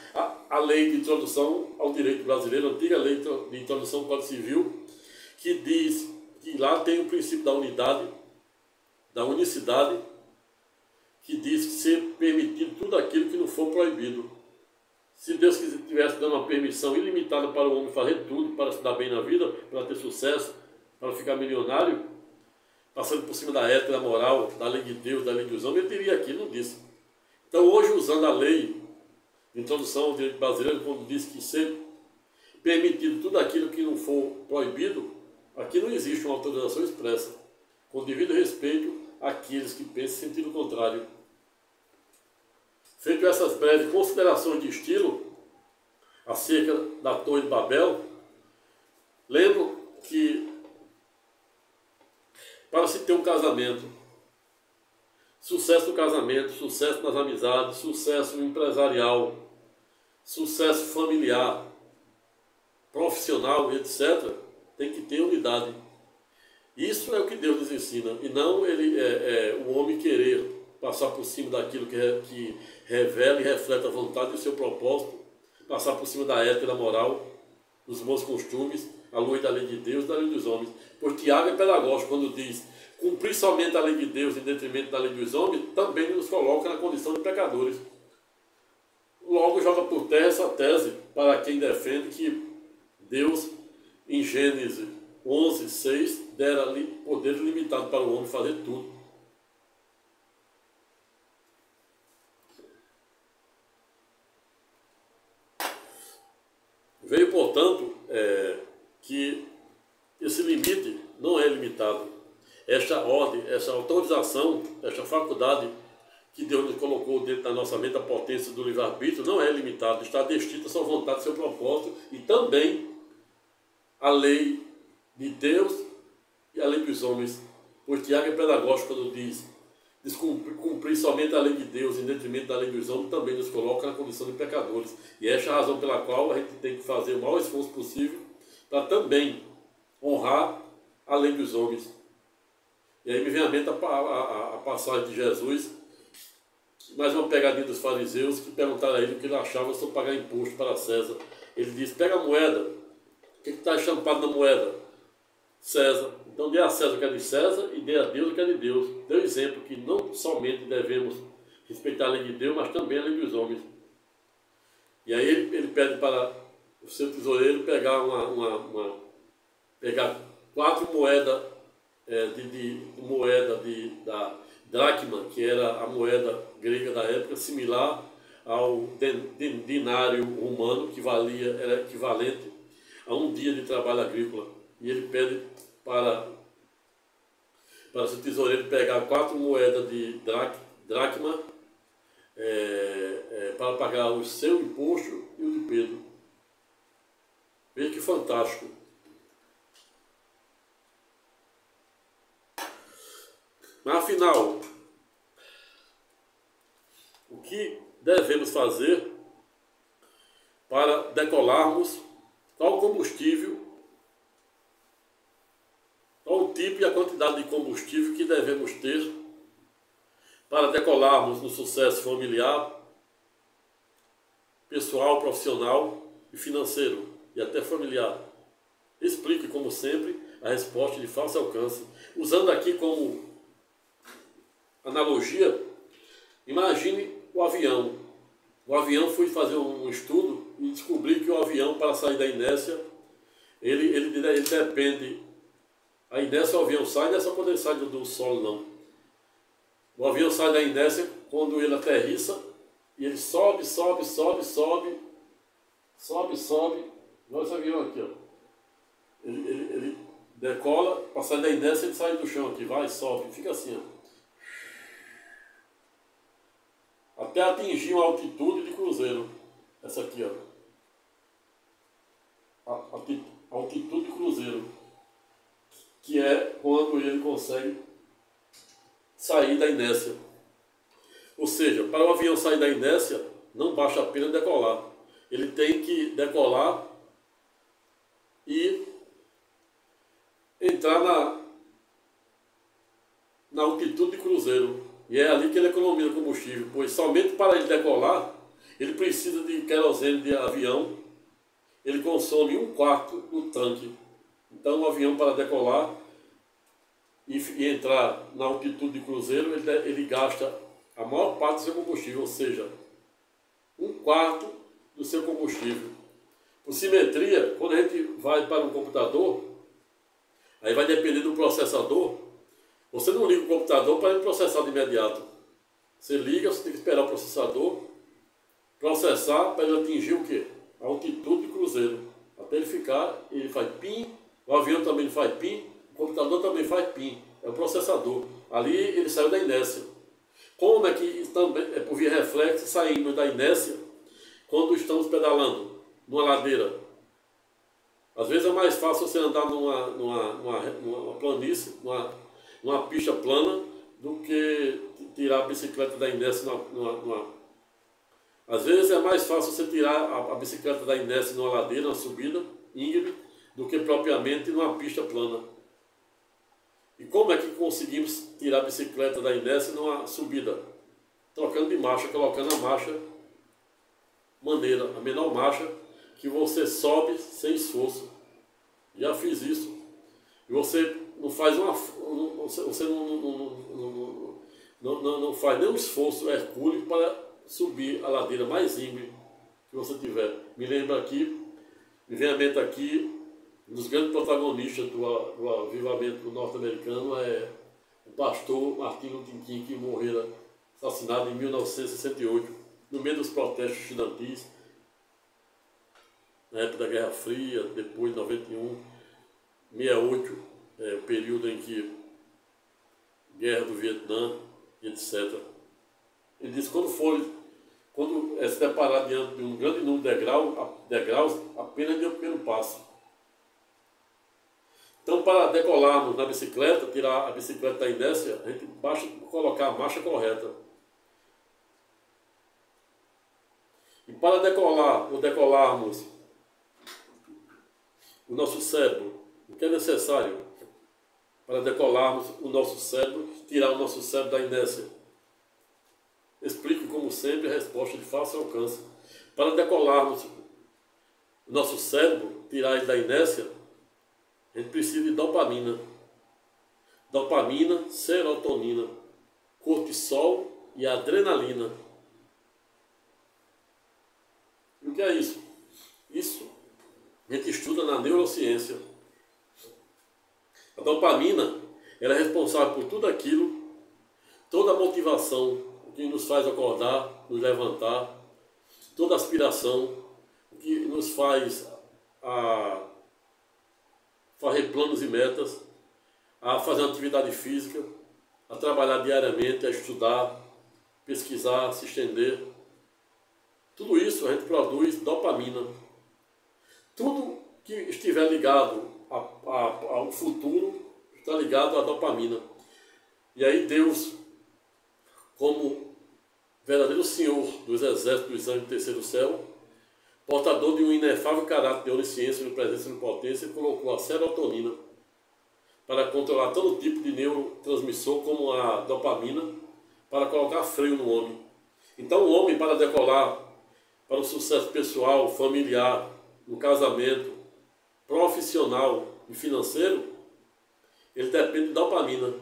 a lei de introdução ao direito brasileiro, a antiga lei de introdução ao Código Civil, que diz que lá tem o princípio da unidade, da unicidade, que diz que ser permitido tudo aquilo que não for proibido. Se Deus estivesse dando uma permissão ilimitada para o homem fazer tudo, para se dar bem na vida, para ter sucesso, para ficar milionário, passando por cima da ética, da moral, da lei de Deus, da lei dos homens, ele teria aqui, não disse. Então hoje, usando a lei de introdução ao direito brasileiro, quando diz que ser permitido tudo aquilo que não for proibido, aqui não existe uma autorização expressa, com devido respeito àqueles que pensam em sentido contrário. Feito essas breves considerações de estilo acerca da Torre de Babel, lembro que para se ter um casamento, sucesso no casamento, sucesso nas amizades, sucesso empresarial, sucesso familiar, profissional, etc., tem que ter unidade. Isso é o que Deus nos ensina, e não o homem querer passar por cima daquilo que revela e reflete a vontade e o seu propósito, passar por cima da ética, da moral, dos bons costumes, à luz da lei de Deus e da lei dos homens. Pois Tiago é pedagógico quando diz: cumprir somente a lei de Deus em detrimento da lei dos homens, também nos coloca na condição de pecadores. Logo joga por terra essa tese para quem defende que Deus, em Gênesis 11:6, dera poder limitado para o homem fazer tudo. Veio, portanto, que esse limite não é limitado. Esta ordem, essa autorização, esta faculdade que Deus nos colocou dentro da nossa mente, a potência do livre-arbítrio, não é limitada, está destinada à sua vontade, seu propósito, e também a lei de Deus e a lei dos homens. Pois Tiago é pedagógico quando diz cumprir somente a lei de Deus em detrimento da lei dos homens, também nos coloca na condição de pecadores. E esta é a razão pela qual a gente tem que fazer o maior esforço possível para também honrar a lei dos homens. E aí me vem à mente a passagem de Jesus, mais uma pegadinha dos fariseus, que perguntaram a ele o que ele achava sobre pagar imposto para César. Ele disse: pega a moeda, o que está estampado na moeda? César. Então dê a César o que é de César e dê a Deus o que é de Deus. Deu exemplo que não somente devemos respeitar a lei de Deus, mas também a lei dos homens. E aí ele pede para o seu tesoureiro pegar pegar 4 moedas da dracma, que era a moeda grega da época, similar ao dinário romano, que era equivalente a um dia de trabalho agrícola. E ele pede para seu tesoureiro pegar 4 moedas de dracma para pagar o seu imposto e o de Pedro. Veja que fantástico. Mas afinal, o que devemos fazer para decolarmos? Qual o combustível, qual o tipo e a quantidade de combustível que devemos ter para decolarmos no sucesso familiar, pessoal, profissional e financeiro, e até familiar? Explique, como sempre, a resposta de fácil alcance. Usando aqui como analogia, imagine o avião. O avião, fui fazer um estudo e descobri que o avião, para sair da inércia, ele depende. A inércia, o avião sai, não é só quando ele sai do solo, não. O avião sai da inércia quando ele aterrissa, e ele sobe. Olha esse avião aqui, ó. Ele decola, para sair da inércia ele sai do chão aqui, vai, sobe, fica assim, ó. Até atingir uma altitude de cruzeiro. Essa aqui, ó. A altitude de cruzeiro. Que é quando ele consegue sair da inércia. Ou seja, para o avião sair da inércia, não basta apenas decolar. Ele tem que decolar e entrar na altitude de cruzeiro. E é ali que ele economiza combustível, pois somente para ele decolar, ele precisa de querosene de avião, ele consome 1/4 do tanque. Então o avião, para decolar e entrar na altitude de cruzeiro, ele gasta a maior parte do seu combustível, ou seja, 1/4 do seu combustível. Por simetria, quando a gente vai para um computador, aí vai depender do processador. Você não liga o computador para ele processar de imediato. Você liga, você tem que esperar o processador processar para ele atingir o quê? A altitude de cruzeiro. Até ele ficar, ele faz pim, o avião também faz pim, o computador também faz pim. É o processador. Ali ele saiu da inércia. Como é que também é por via reflexa, saindo da inércia quando estamos pedalando numa ladeira? Às vezes é mais fácil você andar numa planície, numa pista plana, do que tirar a bicicleta da inércia Às vezes é mais fácil você tirar a bicicleta da inércia numa ladeira, numa subida íngreme, do que propriamente numa pista plana. E como é que conseguimos tirar a bicicleta da inércia numa subida? Trocando de marcha, colocando a marcha maneira, a menor marcha, que você sobe sem esforço. Já fiz isso. E você não faz você não faz nenhum esforço hercúleo para subir a ladeira mais íngreme que você tiver. Me lembra aqui, me vem à mente aqui, um dos grandes protagonistas do avivamento norte-americano é o pastor Martin Luther King, que morreu assassinado em 1968, no meio dos protestos estudantis, na época da Guerra Fria, depois de 91, 68, o período em que Guerra do Vietnã, etc. Ele disse que quando se deparar diante de um grande número de degraus, apenas dê o primeiro passo. Então, para decolarmos na bicicleta, tirar a bicicleta da inércia, a gente basta colocar a marcha correta. E para decolarmos o nosso cérebro, o que é necessário para decolarmos o nosso cérebro, tirar o nosso cérebro da inércia? Explico, como sempre, a resposta de fácil alcance. Para decolarmos o nosso cérebro, tirar ele da inércia, a gente precisa de dopamina. Dopamina, serotonina, cortisol e adrenalina. E o que é isso? Isso a gente estuda na neurociência. A dopamina, ela é responsável por tudo aquilo, toda a motivação, o que nos faz acordar, nos levantar, toda a aspiração, o que nos faz fazer planos e metas, a fazer uma atividade física, a trabalhar diariamente, a estudar, pesquisar, se estender. Tudo isso a gente produz dopamina. Tudo que estiver ligado ao futuro está ligado à dopamina. E aí Deus, como verdadeiro Senhor dos exércitos dos anjos do terceiro céu, portador de um inefável caráter de onisciência, de presença e de potência, colocou a serotonina para controlar todo tipo de neurotransmissor, como a dopamina, para colocar freio no homem. Então o homem, para decolar para o sucesso pessoal, familiar, no casamento, profissional e financeiro, ele depende de dopamina.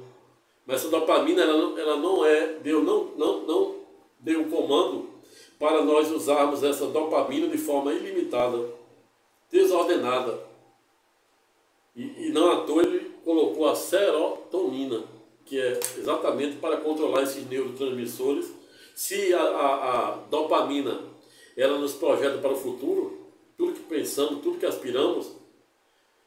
Mas essa dopamina, ela não é, Deus não deu um comando para nós usarmos essa dopamina de forma ilimitada, desordenada. E não à toa ele colocou a serotonina, que é exatamente para controlar esses neurotransmissores. Se a dopamina ela nos projeta para o futuro, tudo que pensamos, tudo que aspiramos,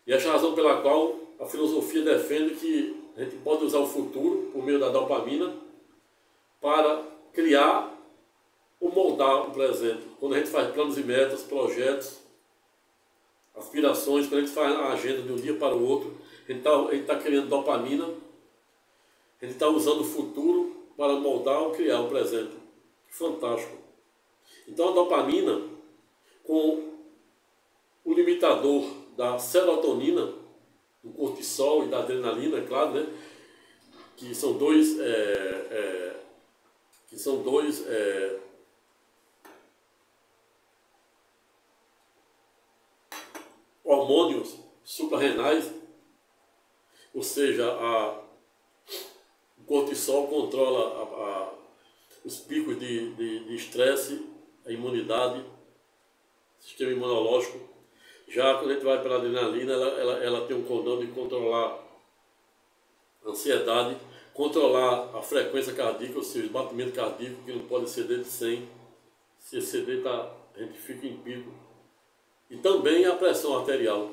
e essa razão pela qual a filosofia defende que a gente pode usar o futuro, por meio da dopamina, para criar ou moldar o presente. Quando a gente faz planos e metas, projetos, aspirações, quando a gente faz a agenda de um dia para o outro, a gente tá criando dopamina, a gente está usando o futuro para moldar ou criar o presente. Fantástico. Então a dopamina, com o limitador da serotonina, do cortisol e da adrenalina, é claro, né? Que são dois hormônios suprarrenais, ou seja, o cortisol controla os picos de estresse, a imunidade, sistema imunológico. Já quando a gente vai para a adrenalina, ela tem um condão de controlar a ansiedade, controlar a frequência cardíaca, ou seja, o batimento cardíaco, que não pode exceder de 100. Se exceder, a gente fica em pico. E também a pressão arterial.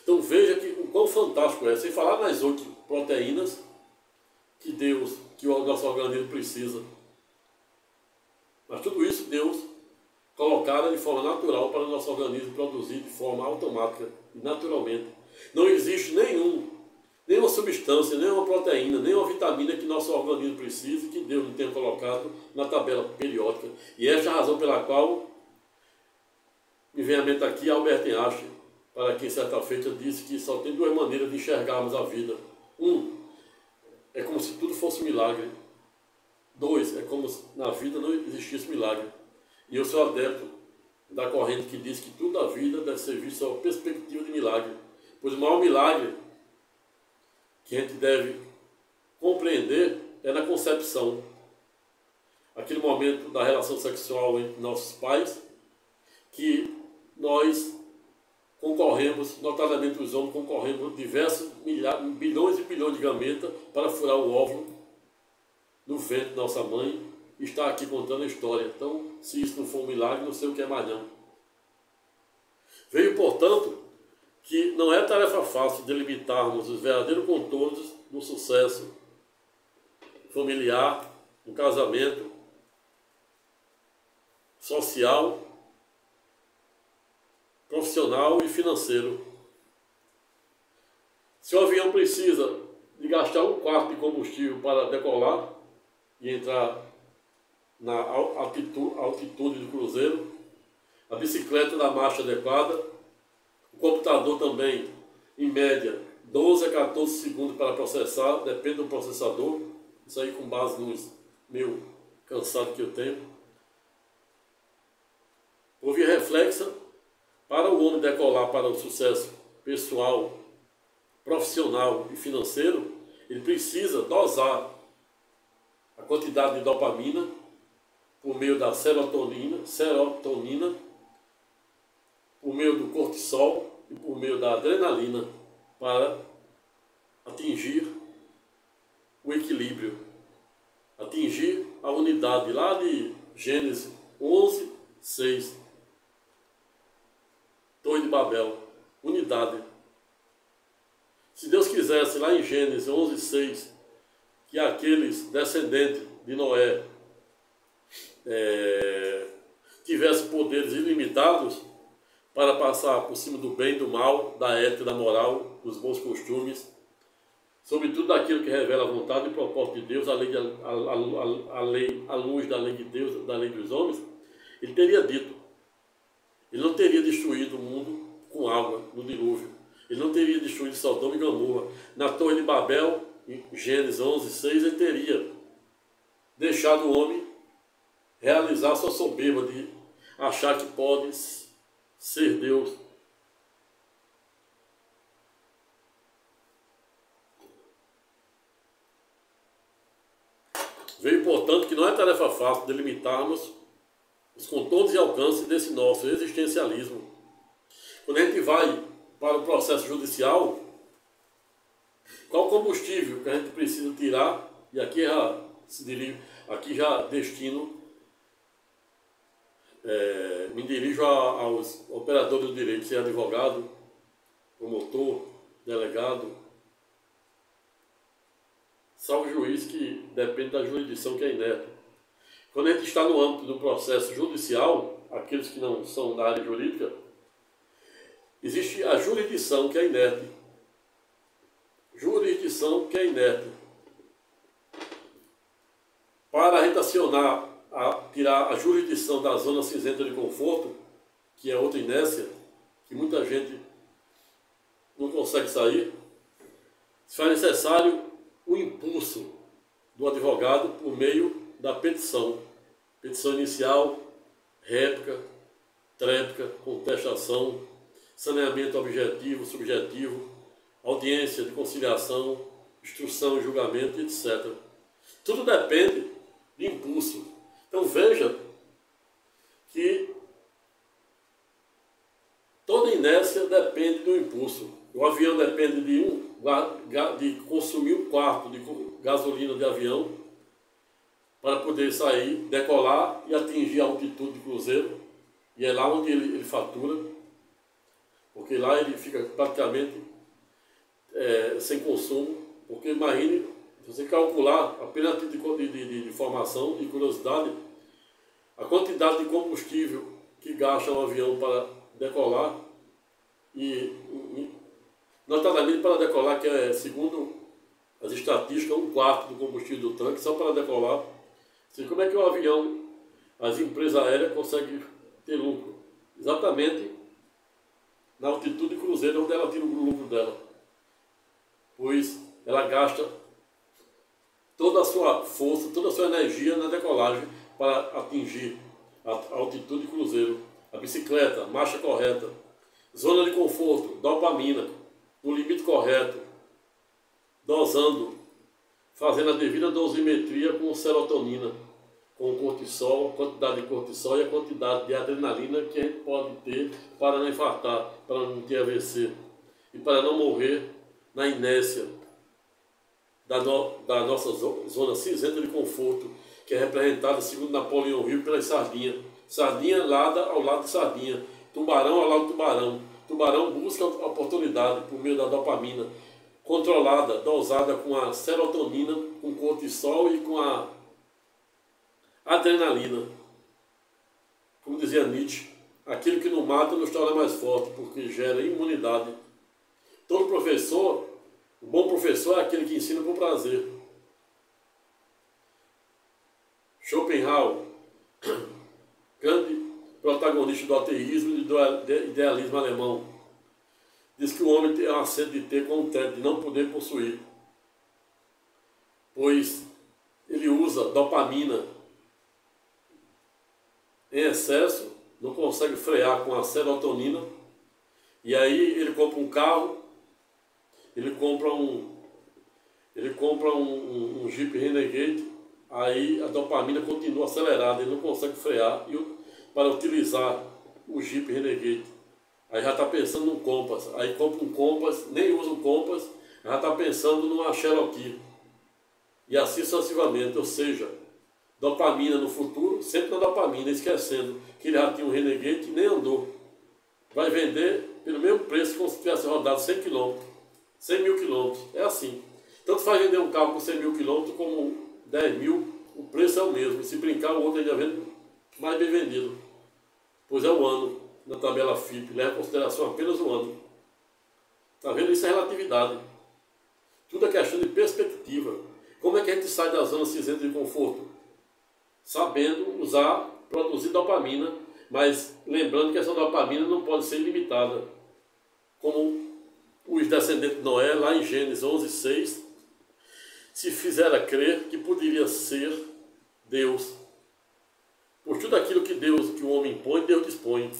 Então veja o quão fantástico é. Sem falar nas outras proteínas que o nosso organismo precisa. Mas tudo isso Deus colocara de forma natural para o nosso organismo produzir de forma automática e naturalmente. Não existe nenhuma substância, nenhuma proteína, nenhuma vitamina que nosso organismo precise que Deus não tenha colocado na tabela periódica. E esta é a razão pela qual me vem à mente aqui Albert Einstein, para quem certa feita disse que só tem duas maneiras de enxergarmos a vida. É como se tudo fosse milagre. 2, é como se na vida não existisse milagre. E eu sou adepto da corrente que diz que tudo na vida deve ser visto sob a perspectiva de milagre. Pois o maior milagre que a gente deve compreender é na concepção. Aquele momento da relação sexual entre nossos pais, que nós concorremos, notadamente os homens concorremos diversos bilhões e bilhões de gametas para furar o óvulo no ventre da nossa mãe e estar aqui contando a história. Então, se isso não for um milagre, não sei o que é mais não. Veio, portanto, que não é tarefa fácil delimitarmos os verdadeiros contornos do sucesso familiar, do casamento, social, profissional e financeiro. Se o avião precisa de gastar 1/4 de combustível para decolar e entrar na altitude do cruzeiro, a bicicleta da marcha adequada, o computador também, em média, 12 a 14 segundos para processar, depende do processador, isso aí com base nos meu cansado que eu tenho. Por via reflexa, para o homem decolar para o sucesso pessoal, profissional e financeiro, ele precisa dosar a quantidade de dopamina por meio da serotonina, por meio do cortisol e por meio da adrenalina para atingir o equilíbrio, atingir a unidade lá de Gênesis 11, 6. Torre de Babel, unidade. Se Deus quisesse, lá em Gênesis 11, 6, que aqueles descendentes de Noé tivessem poderes ilimitados para passar por cima do bem e do mal, da ética, da moral, dos bons costumes, sobretudo daquilo que revela a vontade e o propósito de Deus, a luz da lei de Deus, da lei dos homens, ele teria dito. Ele não teria destruído o mundo com água no dilúvio. Ele não teria destruído Sodoma e Gomorra. Na Torre de Babel, em Gênesis 11, 6, ele teria deixado o homem realizar sua soberba de achar que pode ser Deus. Veio, portanto, que não é tarefa fácil delimitarmos os contornos e alcances desse nosso existencialismo. Quando a gente vai para o processo judicial, qual o combustível que a gente precisa tirar? E aqui já destino, me dirijo aos operadores do direito, seja advogado, promotor, delegado, salvo juiz que depende da jurisdição, que é inerte. Quando a gente está no âmbito do processo judicial, aqueles que não são da área jurídica, existe a jurisdição, que é inerte. Jurisdição que é inerte. Para a gente acionar, tirar a jurisdição da zona cinzenta de conforto, que é outra inércia, que muita gente não consegue sair, se faz necessário o impulso do advogado por meio da petição. Petição inicial, réplica, tréplica, contestação, saneamento objetivo, subjetivo, audiência de conciliação, instrução e julgamento, etc. Tudo depende de impulso. Então veja que toda inércia depende do impulso. O avião depende de consumir 1/4 de gasolina de avião para poder sair, decolar e atingir a altitude de cruzeiro. E é lá onde ele fatura, porque lá ele fica praticamente sem consumo. Porque imagine, se você calcular, apenas de informação e curiosidade, a quantidade de combustível que gasta um avião para decolar, e notadamente para decolar, que é, segundo as estatísticas, 1/4 do combustível do tanque, só para decolar. Assim, como é que o avião, as empresas aéreas conseguem ter lucro? Exatamente na altitude de cruzeiro, onde ela tira o lucro dela. Pois ela gasta toda a sua força, toda a sua energia na decolagem para atingir a altitude de cruzeiro. A bicicleta, marcha correta, zona de conforto, dopamina, no limite correto, dosando, fazendo a devida dosimetria com serotonina, com cortisol, a quantidade de cortisol e a quantidade de adrenalina que a gente pode ter para não infartar, para não ter AVC e para não morrer na inércia da nossa zona cinzenta de conforto, que é representada, segundo Napoleão Hill, pelas sardinhas. Sardinha lada ao lado de sardinha, tubarão ao lado de tubarão. Tubarão busca a oportunidade por meio da dopamina, controlada, dosada com a serotonina, com cortisol e com a adrenalina. Como dizia Nietzsche, aquilo que não mata nos torna mais forte, porque gera imunidade. Todo professor, o bom professor é aquele que ensina por prazer. Schopenhauer, grande protagonista do ateísmo e do idealismo alemão, diz que o homem tem uma sede de ter com o tédio, de não poder possuir, pois ele usa dopamina em excesso, não consegue frear com a serotonina, e aí ele compra um carro, ele compra um Jeep Renegade, aí a dopamina continua acelerada, ele não consegue frear para utilizar o Jeep Renegade. Aí já está pensando num Compass, aí compra um Compass, nem usa um Compass, já está pensando numa Cherokee. E assim sucessivamente, ou seja, dopamina no futuro, sempre na dopamina, esquecendo que ele já tinha um Renegade e nem andou. Vai vender pelo mesmo preço como se tivesse rodado 100 km, 100 mil quilômetros. É assim. Tanto faz vender um carro com 100 mil quilômetros como 10 mil, o preço é o mesmo. E se brincar, o outro ainda vende mais bem vendido. Pois é o ano, na tabela FIP, leva em consideração apenas o ano. Está vendo? Isso é relatividade. Tudo é questão de perspectiva. Como é que a gente sai da zona cinzenta de conforto? Sabendo usar, produzir dopamina, mas lembrando que essa dopamina não pode ser ilimitada. Como os descendentes de Noé, lá em Gênesis 11:6, se fizeram crer que poderia ser Deus. Por tudo aquilo que o homem impõe, Deus dispõe.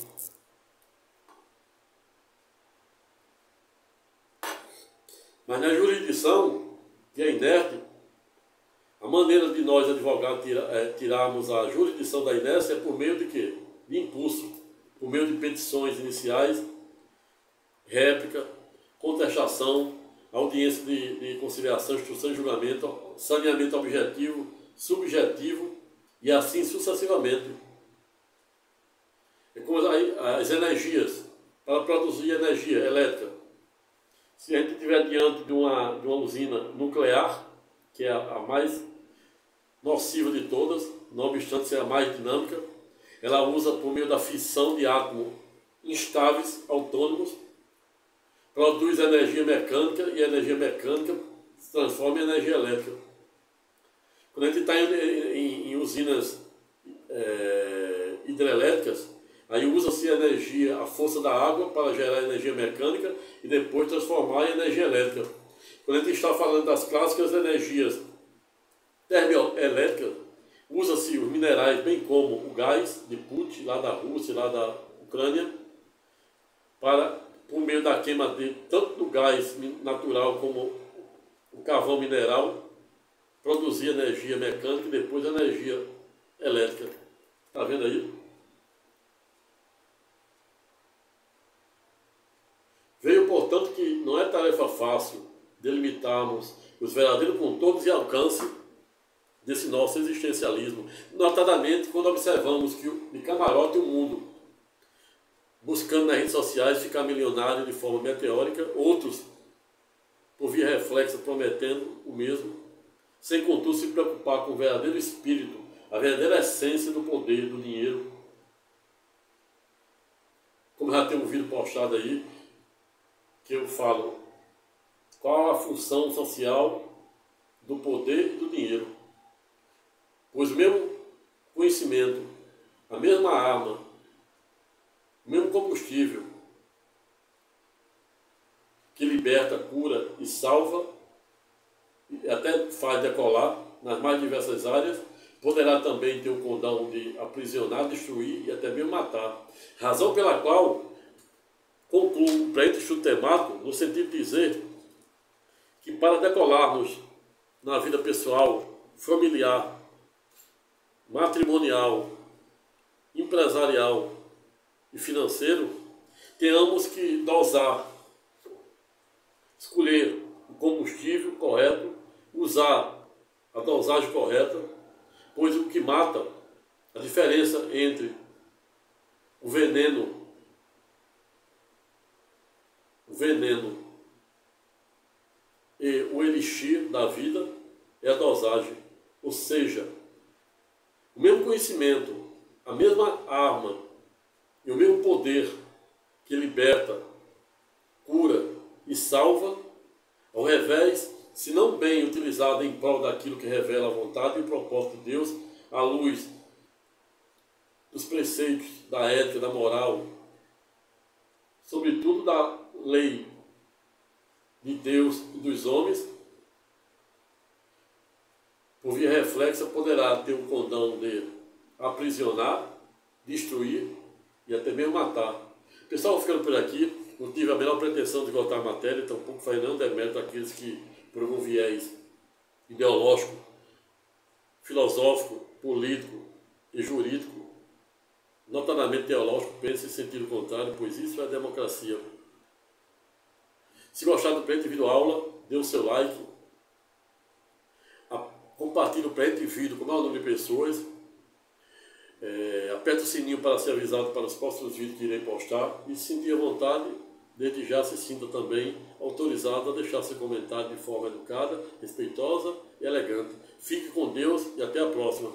Mas na jurisdição, que é inerte, a maneira de nós, advogados, tirarmos a jurisdição da inércia é por meio de quê? De impulso, por meio de petições iniciais, réplica, contestação, audiência de conciliação, instrução e julgamento, saneamento objetivo, subjetivo e assim sucessivamente. É como as energias, para produzir energia elétrica. Se a gente estiver diante de uma usina nuclear, que é a mais nociva de todas, não obstante ser a mais dinâmica. Ela usa por meio da fissão de átomos instáveis, autônomos, produz energia mecânica e a energia mecânica se transforma em energia elétrica. Quando a gente está em usinas hidrelétricas, aí usa-se a energia, a força da água para gerar energia mecânica e depois transformar em energia elétrica. Quando a gente está falando das clássicas energias termoelétricas, usa-se os minerais, bem como o gás de Putin, lá da Rússia, lá da Ucrânia, para, por meio da queima de tanto do gás natural como o carvão mineral, produzir energia mecânica e depois energia elétrica. Está vendo aí? Veio, portanto, que não é tarefa fácil delimitarmos os verdadeiros contornos e alcance desse nosso existencialismo, notadamente quando observamos que de camarote o mundo, buscando nas redes sociais ficar milionário de forma meteórica, outros, por via reflexa, prometendo o mesmo, sem contudo se preocupar com o verdadeiro espírito, a verdadeira essência do poder, do dinheiro. Como já tem um vídeo postado aí, que eu falo qual a função social do poder e do dinheiro. Pois o mesmo conhecimento, a mesma arma, o mesmo combustível que liberta, cura e salva, e até faz decolar nas mais diversas áreas, poderá também ter o condão de aprisionar, destruir e até mesmo matar. Razão pela qual concluo o pré-estudo temático no sentido de dizer que para decolarmos na vida pessoal, familiar, matrimonial, empresarial e financeiro, tenhamos que dosar, escolher o combustível correto, usar a dosagem correta, pois o que mata, a diferença entre o veneno e o elixir da vida é a dosagem. Ou seja, o mesmo conhecimento, a mesma arma e o mesmo poder que liberta, cura e salva, ao revés, se não bem utilizado em prol daquilo que revela a vontade e o propósito de Deus, à luz dos preceitos da ética, da moral, sobretudo da lei de Deus e dos homens, por via reflexa, poderá ter o condão de aprisionar, destruir e até mesmo matar. Pessoal, ficando por aqui, não tive a menor pretensão de esgotar a matéria, tampouco faz nenhum demérito àqueles que, por algum viés ideológico, filosófico, político e jurídico, notadamente teológico, pensam em sentido contrário, pois isso é democracia. Se gostar do pré-vídeo vídeo aula, dê o seu like, compartilhe o pré-vídeo vídeo com o maior número de pessoas, aperte o sininho para ser avisado para os próximos vídeos que irei postar e, se sentir à vontade, desde já se sinta também autorizado a deixar seu comentário de forma educada, respeitosa e elegante. Fique com Deus e até a próxima.